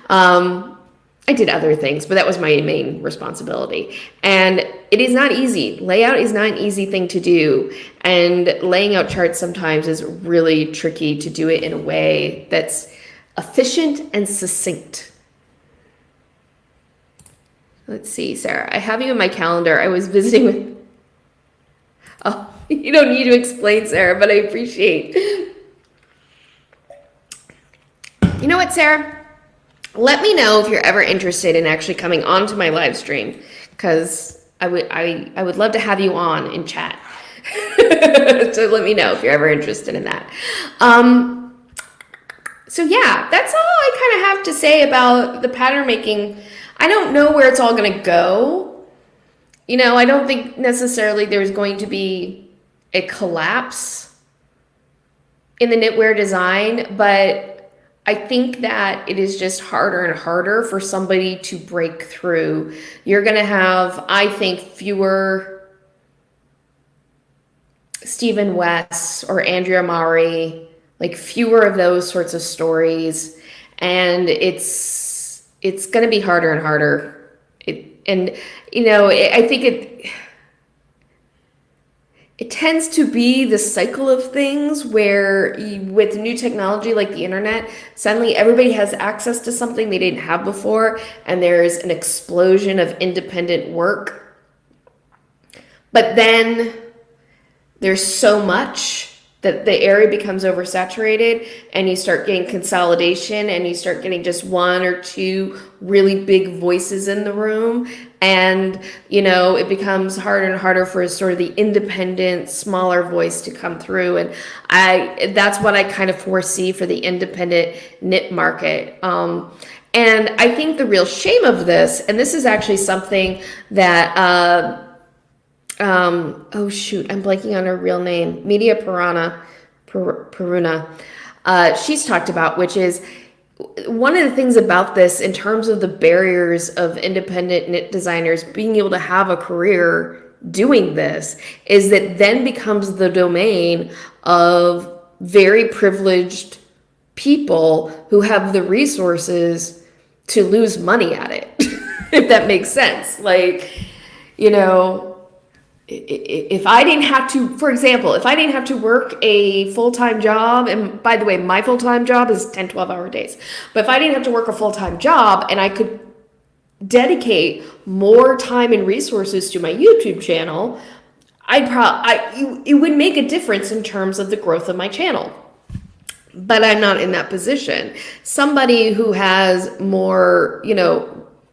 I did other things, but that was my main responsibility. And it is not easy. Layout is not an easy thing to do. And laying out charts sometimes is really tricky to do it in a way that's efficient and succinct. Let's see, Sarah. I have you in my calendar. I was visiting with... Oh, you don't need to explain, Sarah, but I appreciate. You know what, Sarah? Let me know if you're ever interested in actually coming onto my live stream, because I would love to have you on and chat. So let me know if you're ever interested in that. So yeah, that's all I kind of have to say about the pattern making. I don't know where it's all going to go. I don't think necessarily there's going to be a collapse in the knitwear design, but I think that it is just harder and harder for somebody to break through. You're going to have, I think, fewer Stephen West or Andrea Maury, like fewer of those sorts of stories. And it's going to be harder and harder. I think it tends to be the cycle of things where with new technology like the internet, suddenly everybody has access to something they didn't have before, and there's an explosion of independent work. But then there's so much that the area becomes oversaturated, and you start getting consolidation, and you start getting just one or two really big voices in the room. And, it becomes harder and harder for sort of the independent, smaller voice to come through. And that's what I kind of foresee for the independent knit market. And I think the real shame of this, and this is actually something that, oh shoot, I'm blanking on her real name, Media Peruna, she's talked about, which is one of the things about this in terms of the barriers of independent knit designers being able to have a career doing this is that then becomes the domain of very privileged people who have the resources to lose money at it, if that makes sense. Like, if I didn't have to, for example, if I didn't have to work a full-time job, and by the way, my full-time job is 10, 12-hour days, but if I didn't have to work a full-time job and I could dedicate more time and resources to my YouTube channel, it would make a difference in terms of the growth of my channel. but I'm not in that position. Somebody who has more,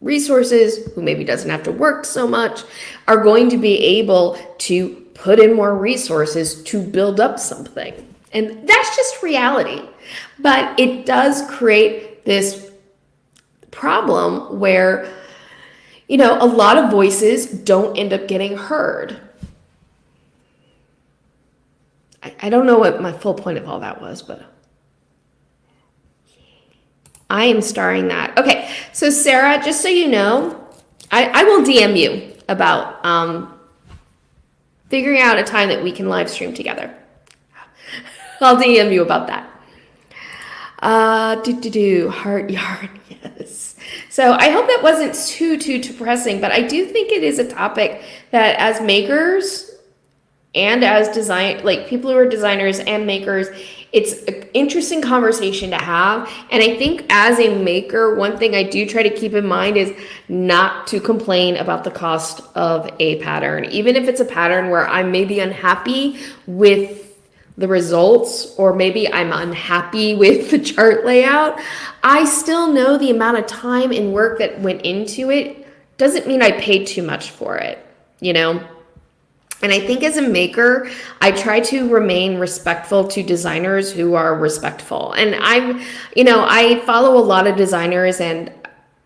resources, who maybe doesn't have to work so much, are going to be able to put in more resources to build up something. And that's just reality. But it does create this problem where, a lot of voices don't end up getting heard. I don't know what my full point of all that was, but I am starring that. Okay, so Sarah, just so you know, I will DM you about figuring out a time that we can live stream together. I'll DM you about that. Heart yarn, yes. So I hope that wasn't too depressing, but I do think it is a topic that as makers and as people who are designers and makers, it's an interesting conversation to have. And I think as a maker, one thing I do try to keep in mind is not to complain about the cost of a pattern. Even if it's a pattern where I'm maybe unhappy with the results, or maybe I'm unhappy with the chart layout, I still know the amount of time and work that went into it doesn't mean I paid too much for it, And I think as a maker, I try to remain respectful to designers who are respectful. And I follow a lot of designers and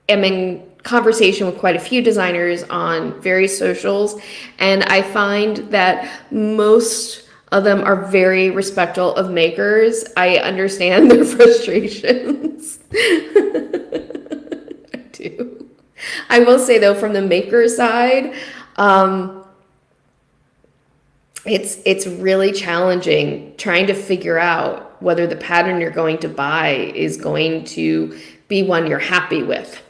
am in conversation with quite a few designers on various socials. And I find that most of them are very respectful of makers. I understand their frustrations. I do. I will say though, from the maker side, it's really challenging trying to figure out whether the pattern you're going to buy is going to be one you're happy with.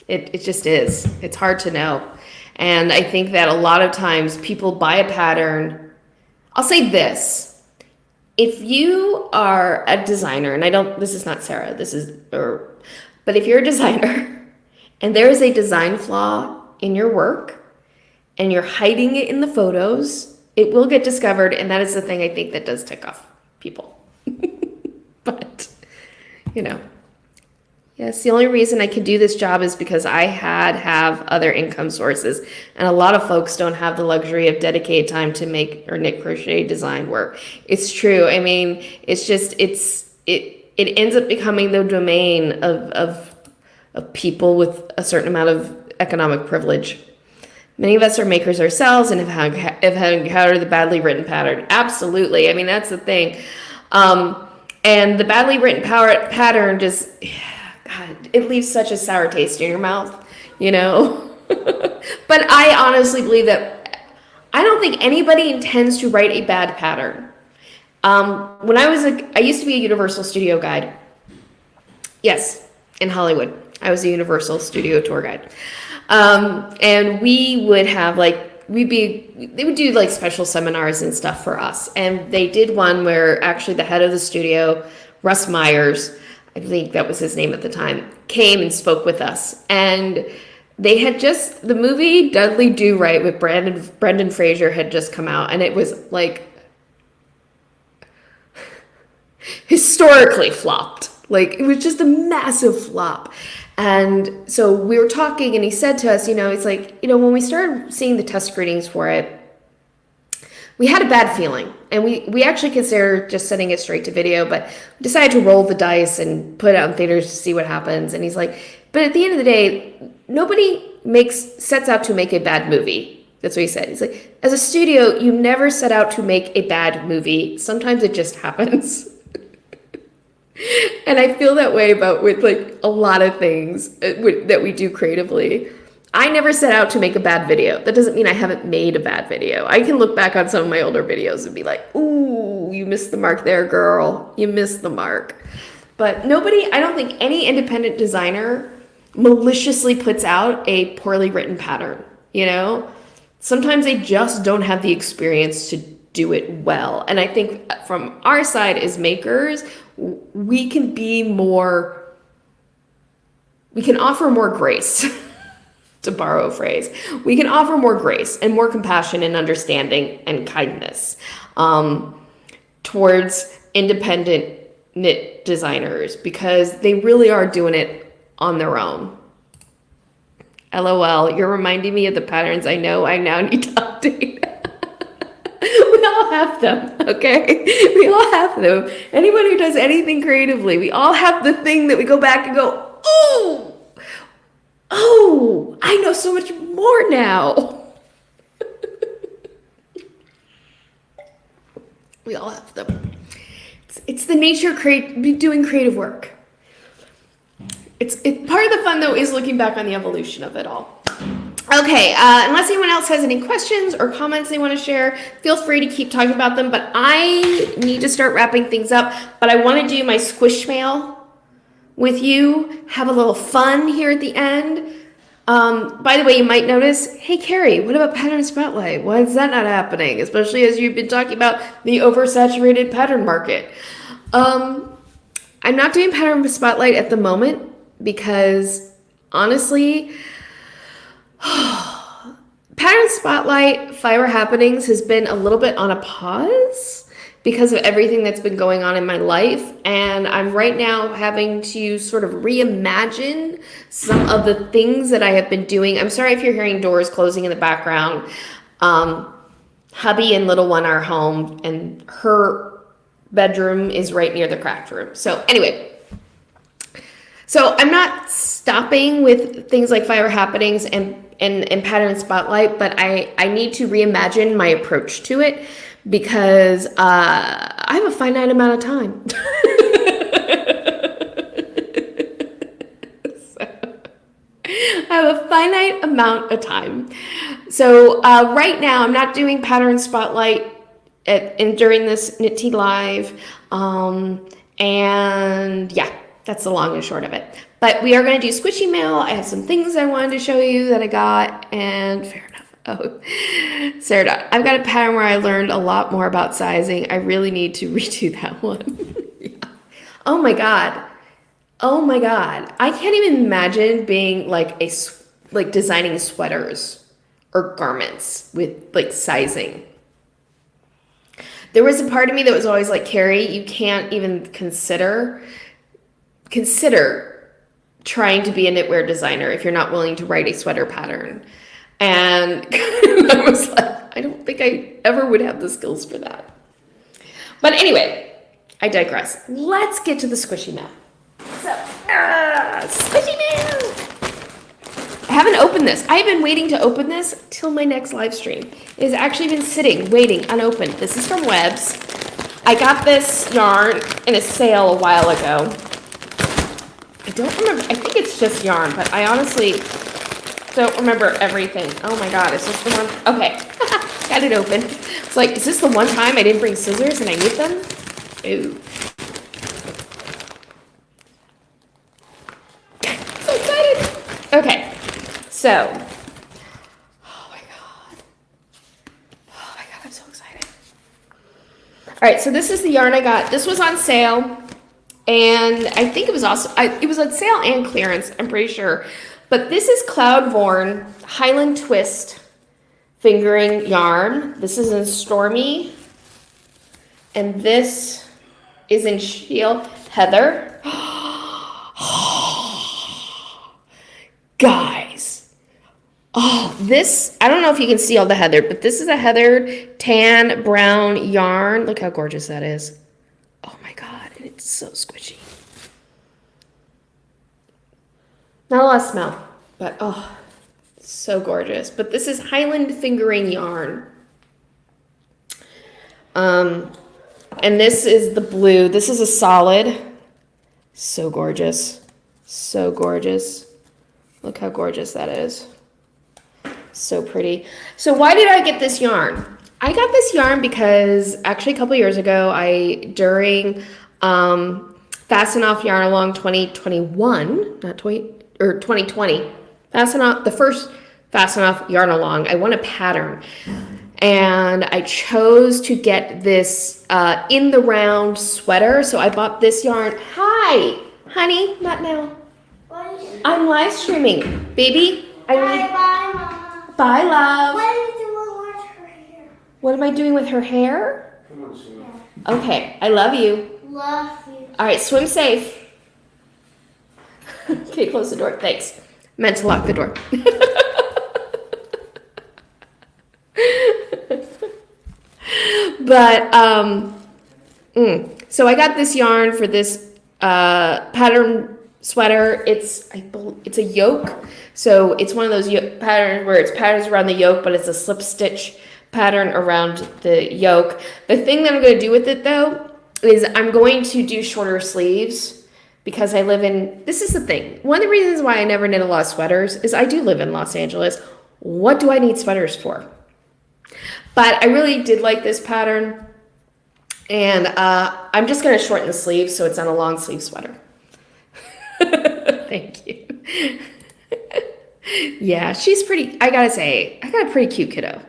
It just is. It's hard to know. And I think that a lot of times people buy a pattern. I'll say this. If you are a designer, and this is not Sarah, but if you're a designer and there is a design flaw in your work and you're hiding it in the photos, it will get discovered, and that is the thing I think that does tick off people. But, yes, the only reason I can do this job is because I have other income sources, and a lot of folks don't have the luxury of dedicated time to make or knit, crochet, design work. It's true. I mean, it's just, it ends up becoming the domain of people with a certain amount of economic privilege. Many of us are makers ourselves and have encountered the badly written pattern. Absolutely. I mean, that's the thing. And the badly written pattern just, God, it leaves such a sour taste in your mouth, But I honestly believe that I don't think anybody intends to write a bad pattern. When I used to be a Universal Studio guide. Yes, in Hollywood. I was a Universal Studio tour guide. And we would have they would do like special seminars and stuff for us. And they did one where actually the head of the studio, Russ Myers, I think that was his name at the time, came and spoke with us. And they had the movie Dudley Do Right with Brendan Fraser had just come out. And it was like historically flopped. Like, it was just a massive flop. And so we were talking, and he said to us, it's like, when we started seeing the test screenings for it, we had a bad feeling. And we actually considered just sending it straight to video, but we decided to roll the dice and put it out in theaters to see what happens. And he's like, but at the end of the day, nobody sets out to make a bad movie. That's what he said. He's like, as a studio, you never set out to make a bad movie. Sometimes it just happens. And I feel that way with a lot of things that we do creatively. I never set out to make a bad video. That doesn't mean I haven't made a bad video. I can look back on some of my older videos and be like, ooh, you missed the mark there, girl. You missed the mark. But I don't think any independent designer maliciously puts out a poorly written pattern, Sometimes they just don't have the experience to do it well. And I think from our side as makers, we can offer more grace, to borrow a phrase. We can offer more grace and more compassion and understanding and kindness towards independent knit designers because they really are doing it on their own. LOL, you're reminding me of the patterns I know I now need to update. We all have them, okay? We all have them. Anyone who does anything creatively, we all have the thing that we go back and go, oh, I know so much more now. We all have them. It's the nature of doing creative work. It's part of the fun though is looking back on the evolution of it all. Okay, unless anyone else has any questions or comments they want to share, feel free to keep talking about them. But I need to start wrapping things up. But I want to do my squish mail with you. Have a little fun here at the end. By the way, you might notice, hey Carrie, what about pattern spotlight? Why is that not happening? Especially as you've been talking about the oversaturated pattern market. I'm not doing pattern spotlight at the moment because honestly, pattern spotlight fiber happenings has been a little bit on a pause because of everything that's been going on in my life, and I'm right now having to sort of reimagine some of the things that I have been doing. I'm sorry if you're hearing doors closing in the background. Hubby and little one are home, and her bedroom is right near the craft room. So anyway, so I'm not stopping with things like fiber happenings and pattern spotlight, but I need to reimagine my approach to it because I have a finite amount of time. I have a finite amount of time. So right now I'm not doing pattern spotlight during this Knit Tea Live. And yeah, that's the long and short of it. But we are going to do squishy mail. I have some things I wanted to show you that I got, and fair enough. Oh, Sarah, I've got a pattern where I learned a lot more about sizing. I really need to redo that one. Yeah. Oh my God. Oh my God. I can't even imagine being like designing sweaters or garments with like sizing. There was a part of me that was always like, Carrie, you can't even consider trying to be a knitwear designer if you're not willing to write a sweater pattern. And I was like, I don't think I ever would have the skills for that. But anyway, I digress. Let's get to the squishy mail. So, squishy mail. I haven't opened this. I've been waiting to open this till my next live stream. It has actually been sitting, waiting, unopened. This is from Webs. I got this yarn in a sale a while ago. I don't remember. I think it's just yarn, but I honestly don't remember everything. Oh my God, is this the one? Okay, got it open. It's like, is this the one time I didn't bring scissors and I knit them? Ooh. So excited. Okay, so, oh my God, I'm so excited. All right, so this is the yarn I got. This was on sale. And I think it was also, it was on sale and clearance, I'm pretty sure. But this is Cloudborn Highland Twist fingering yarn. This is in Stormy. And this is in Shield Heather. Guys. Oh, this, I don't know if you can see all the heather, but this is a heathered tan brown yarn. Look how gorgeous that is. Oh my God. It's so squishy. Not a lot of smell, but oh, so gorgeous. But this is Highland fingering yarn. And this is the blue. This is a solid. So gorgeous. So gorgeous. Look how gorgeous that is. So pretty. So why did I get this yarn? I got this yarn because actually a couple years ago, during Fasten Off Yarn Along 2021, not 2020, the first Fasten Off Yarn Along, I won a pattern. And I chose to get this in the round sweater. So I bought this yarn. Hi, honey, not now. I'm live streaming. Baby, bye, Mama. Bye, love. What are you doing with her hair? What am I doing with her hair? Come on, Sue. Okay, I love you. Love you. All right, swim safe. Okay, close the door. Thanks. Meant to lock the door. But so I got this yarn for this pattern sweater. It's a yoke, so it's one of those patterns where it's patterns around the yoke, but it's a slip stitch pattern around the yoke. The thing that I'm going to do with it though is I'm going to do shorter sleeves because I live in. This is the thing. One of the reasons why I never knit a lot of sweaters is I do live in Los Angeles. What do I need sweaters for? But I really did like this pattern, and I'm just going to shorten the sleeves so it's on a long sleeve sweater. Thank you. Yeah, she's pretty, I gotta say, I got a pretty cute kiddo.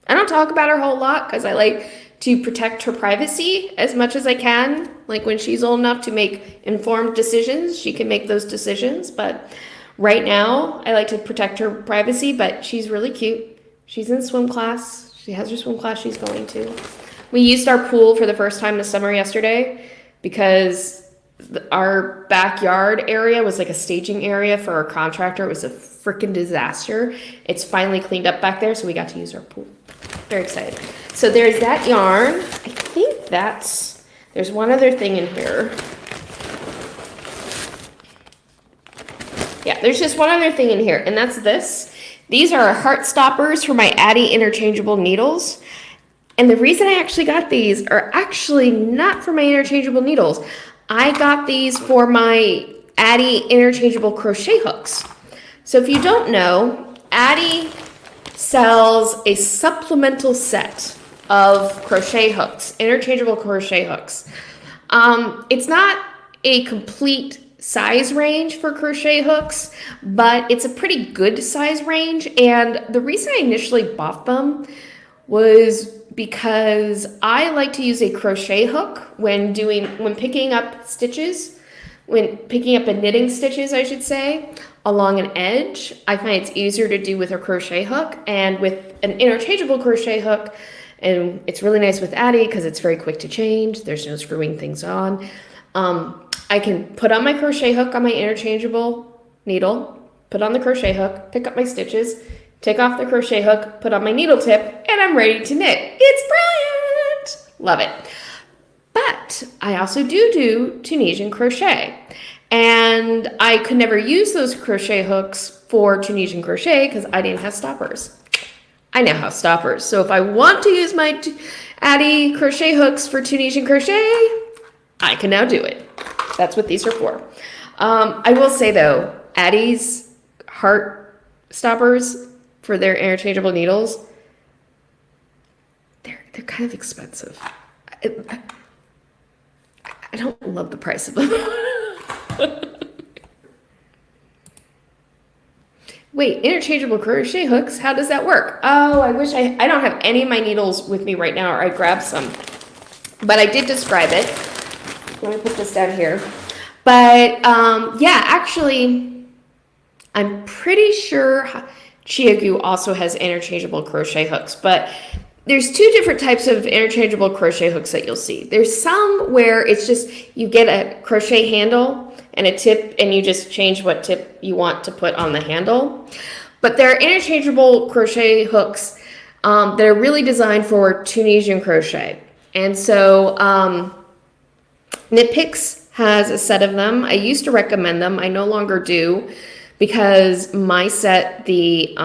I don't talk about her a whole lot because I like to protect her privacy as much as I can. Like when she's old enough to make informed decisions, she can make those decisions. But right now, I like to protect her privacy, but she's really cute. She's in swim class. She has her swim class she's going to. We used our pool for the first time this summer yesterday because our backyard area was like a staging area for our contractor. It was a freaking disaster. It's finally cleaned up back there, so we got to use our pool. Very excited. So there's that yarn. I think there's one other thing in here. Yeah, there's just one other thing in here, and that's this. These are heart stoppers for my Addy interchangeable needles. And the reason I actually got these are actually not for my interchangeable needles. I got these for my Addy interchangeable crochet hooks. So if you don't know, Addy sells a supplemental set of crochet hooks, interchangeable crochet hooks. It's not a complete size range for crochet hooks, but it's a pretty good size range. And the reason I initially bought them was because I like to use a crochet hook when picking up and knitting stitches, I should say, along an edge. I find it's easier to do with a crochet hook, and with an interchangeable crochet hook, and it's really nice with Addy because it's very quick to change. There's no screwing things on. I can put on my crochet hook on my interchangeable needle, put on the crochet hook, pick up my stitches, take off the crochet hook, put on my needle tip, and I'm ready to knit. It's brilliant! Love it. But I also do Tunisian crochet. And I could never use those crochet hooks for Tunisian crochet because I didn't have stoppers. I now have stoppers. So if I want to use my Addy crochet hooks for Tunisian crochet, I can now do it. That's what these are for. I will say though, Addy's heart stoppers for their interchangeable needles, they're kind of expensive. I don't love the price of them. Wait, interchangeable crochet hooks, how does that work? Oh, I wish I don't have any of my needles with me right now, or I grabbed some. But I did describe it. Let me put this down here. But yeah, actually, I'm pretty sure Chiagu also has interchangeable crochet hooks, but there's two different types of interchangeable crochet hooks that you'll see. There's some where it's just you get a crochet handle and a tip, and you just change what tip you want to put on the handle. But there are interchangeable crochet hooks that are really designed for Tunisian crochet. And so Knit Picks has a set of them. I used to recommend them. I no longer do because my set, the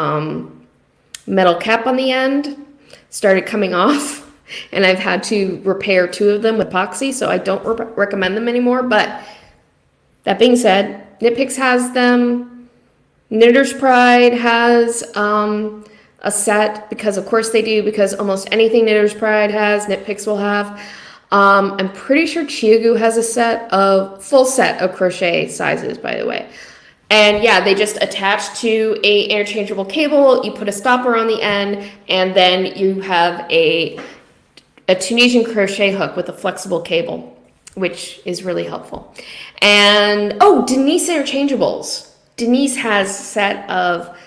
metal cap on the end, started coming off, and I've had to repair two of them with epoxy, so I don't recommend them anymore. But that being said, Knit Picks has them. Knitter's Pride has a set, because of course they do, because almost anything Knitter's Pride has, Knit Picks will have. I'm pretty sure Chiagu has a full set of crochet sizes, by the way. And yeah, they just attach to a interchangeable cable. You put a stopper on the end, and then you have a Tunisian crochet hook with a flexible cable, which is really helpful. And oh, Denise interchangeables. Denise has a set of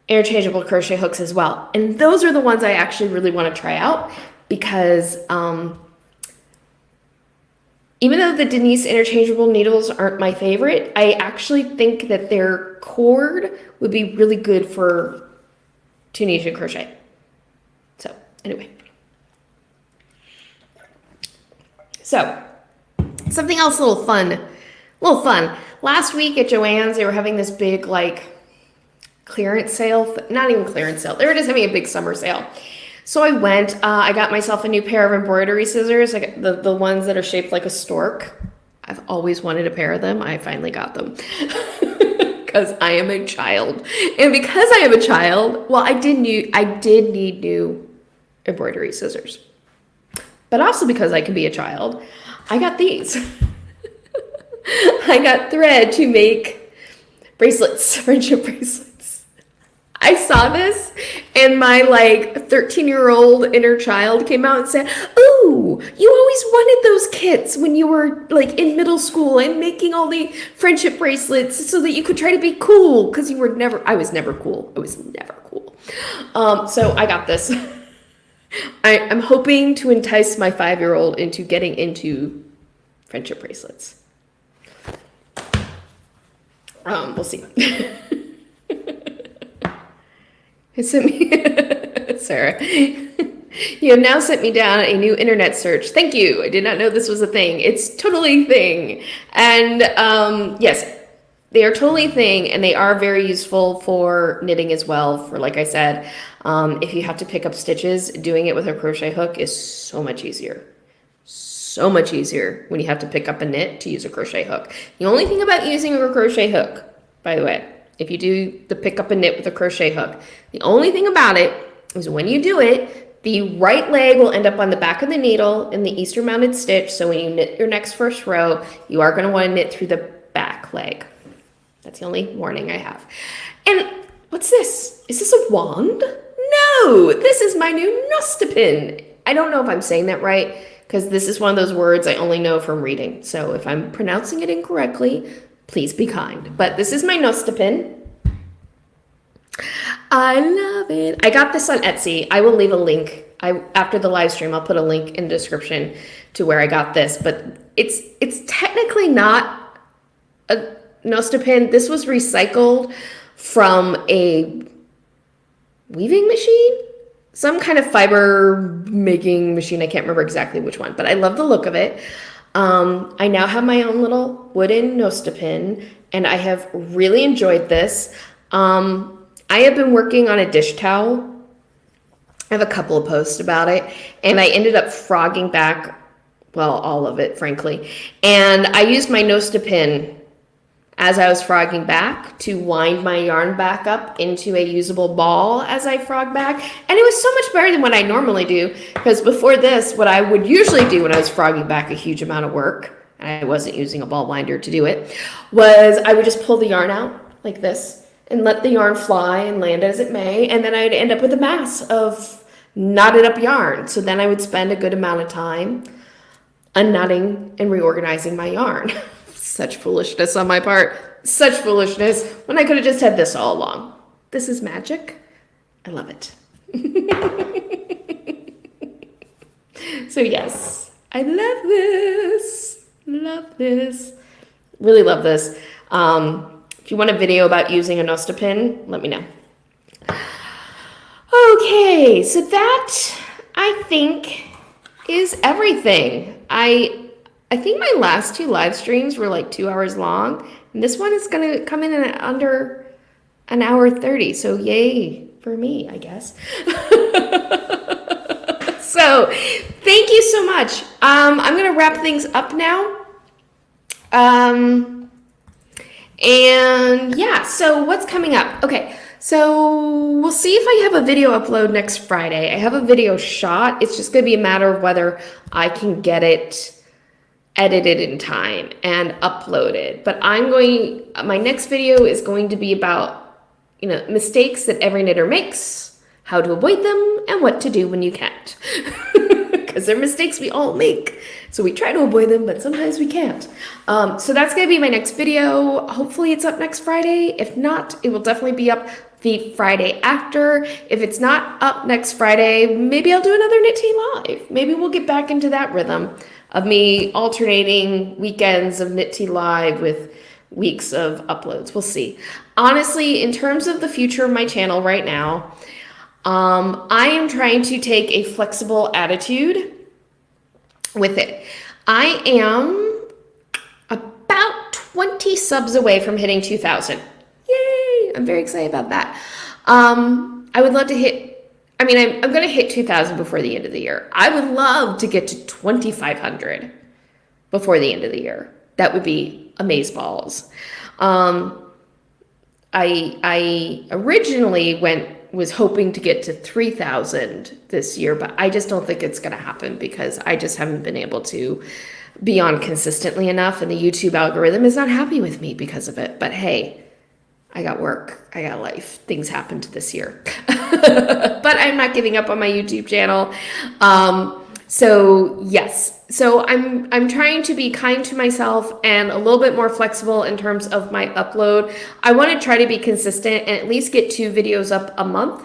interchangeable crochet hooks as well. And those are the ones I actually really want to try out. because even though the Denise interchangeable needles aren't my favorite, I actually think that their cord would be really good for Tunisian crochet. So anyway. So something else a little fun. Last week at Joann's, they were having this big like clearance sale. Not even clearance sale. They were just having a big summer sale. So I went, I got myself a new pair of embroidery scissors, like the ones that are shaped like a stork. I've always wanted a pair of them. I finally got them because I am a child. And because I am a child, well, I did need new embroidery scissors. But also because I can be a child, I got these. I got thread to make bracelets, friendship bracelets. I saw this and my like 13-year-old inner child came out and said, "Ooh, you always wanted those kits when you were like in middle school and making all the friendship bracelets so that you could try to be cool because I was never cool. So I got this. I'm hoping to entice my 5-year-old into getting into friendship bracelets. We'll see. It sent me, Sarah, you have now sent me down a new internet search. Thank you. I did not know this was a thing. It's totally a thing. And yes, they are totally a thing, and they are very useful for knitting as well. For, like I said, if you have to pick up stitches, doing it with a crochet hook is so much easier. So much easier when you have to pick up a knit to use a crochet hook. The only thing about using a crochet hook, by the way, if you do the pick up a knit with a crochet hook, the only thing about it is when you do it, the right leg will end up on the back of the needle in the Easter mounted stitch. So when you knit your next first row, you are going to want to knit through the back leg. That's the only warning I have. And what's this? Is this a wand? No, this is my new nostipin. I don't know if I'm saying that right, because this is one of those words I only know from reading. So if I'm pronouncing it incorrectly, please be kind. But this is my nostipin. I love it. I got this on Etsy. I will leave a link. After the live stream, I'll put a link in the description to where I got this. But it's technically not a nostipin. This was recycled from a weaving machine, some kind of fiber making machine. I can't remember exactly which one, but I love the look of it. I now have my own little wooden nostipin, and I have really enjoyed this. I have been working on a dish towel. I have a couple of posts about it, and I ended up frogging back, well, all of it, frankly. And I used my nostipin as I was frogging back to wind my yarn back up into a usable ball as I frog back. And it was so much better than what I normally do, because before this, what I would usually do when I was frogging back a huge amount of work, and I wasn't using a ball winder to do it, was I would just pull the yarn out like this and let the yarn fly and land as it may, and then I'd end up with a mass of knotted up yarn. So then I would spend a good amount of time unknotting and reorganizing my yarn. Such foolishness on my part. Such foolishness when I could have just had this all along. This is magic. I love it. So yes, I love this. Love this. Really love this. If you want a video about using a nostipin, let me know. Okay, so that, I think, is everything. I think my last 2 live streams were like 2 hours long, and this one is going to come in at under an hour 30, so yay for me, I guess. So, thank you so much. I'm going to wrap things up now. And yeah, so what's coming up? Okay, so we'll see if I have a video upload next Friday. I have a video shot. It's just going to be a matter of whether I can get it edited in time and uploaded. But my next video is going to be about, mistakes that every knitter makes, how to avoid them, and what to do when you can't. Because because they're mistakes we all make. So we try to avoid them, but sometimes we can't. So that's going to be my next video. Hopefully it's up next Friday. If not, it will definitely be up the Friday after. If it's not up next Friday, maybe I'll do another Knit Tea Live. Maybe we'll get back into that rhythm of me alternating weekends of Knit Tea Live with weeks of uploads. We'll see. Honestly, in terms of the future of my channel right now, I am trying to take a flexible attitude with it. I am about 20 subs away from hitting 2,000. Yay! I'm very excited about that. I would love to hit, I'm going to hit 2,000 before the end of the year. I would love to get to 2,500 before the end of the year. That would be amazeballs. I originally was hoping to get to 3,000 this year, but I just don't think it's going to happen because I just haven't been able to be on consistently enough, and the YouTube algorithm is not happy with me because of it. But hey, I got work, I got life, things happened this year. But I'm not giving up on my YouTube channel. So yes, so I'm trying to be kind to myself and a little bit more flexible in terms of my upload. I want to try to be consistent and at least get 2 videos up a month.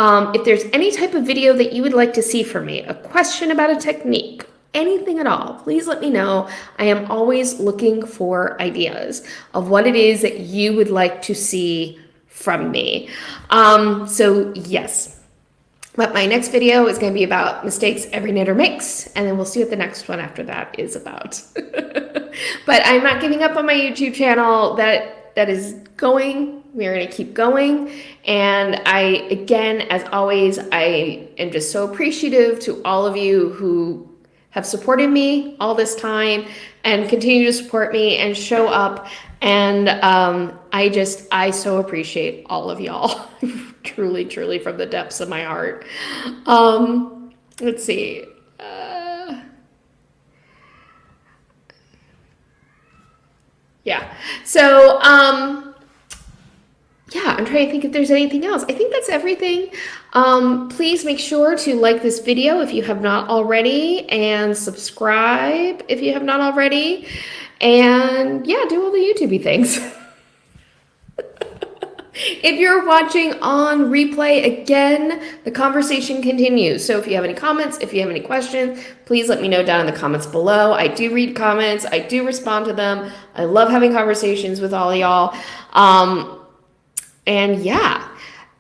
If there's any type of video that you would like to see from me, a question about a technique, anything at all, please let me know. I am always looking for ideas of what it is that you would like to see from me. So yes. But my next video is going to be about mistakes every knitter makes, and then we'll see what the next one after that is about. But I'm not giving up on my YouTube channel. That is going. We're going to keep going. And again, as always, I am just so appreciative to all of you who have supported me all this time and continue to support me and show up. And I so appreciate all of y'all. Truly, truly from the depths of my heart. Let's see. Yeah. So, yeah, I'm trying to think if there's anything else. I think that's everything. Please make sure to like this video if you have not already, and subscribe if you have not already. And yeah, do all the YouTubey things. If you're watching on replay, again, the conversation continues. So if you have any comments, if you have any questions, please let me know down in the comments below. I do read comments. I do respond to them. I love having conversations with all of y'all. And yeah,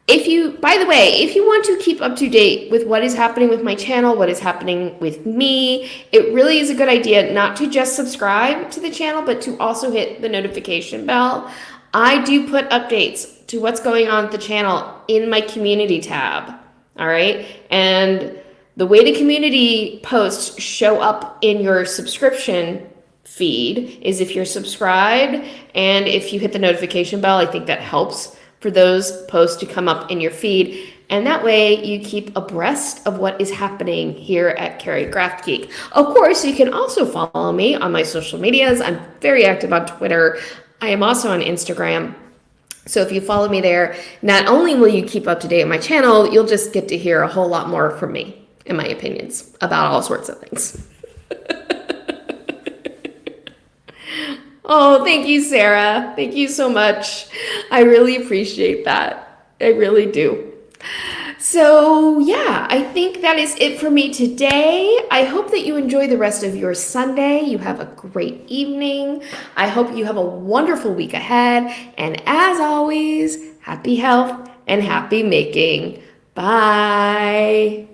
by the way, if you want to keep up to date with what is happening with my channel, what is happening with me, it really is a good idea not to just subscribe to the channel, but to also hit the notification bell. I do put updates to what's going on at the channel in my community tab, all right? And the way the community posts show up in your subscription feed is if you're subscribed and if you hit the notification bell. I think that helps for those posts to come up in your feed. And that way you keep abreast of what is happening here at Carrie Craft Geek. Of course, you can also follow me on my social medias. I'm very active on Twitter. I am also on Instagram. So if you follow me there, not only will you keep up to date on my channel, you'll just get to hear a whole lot more from me and my opinions about all sorts of things. Oh, thank you, Sarah. Thank you so much. I really appreciate that. I really do. So yeah, I think that is it for me today. I hope that you enjoy the rest of your Sunday. You have a great evening. I hope you have a wonderful week ahead. And as always, happy health and happy making. Bye.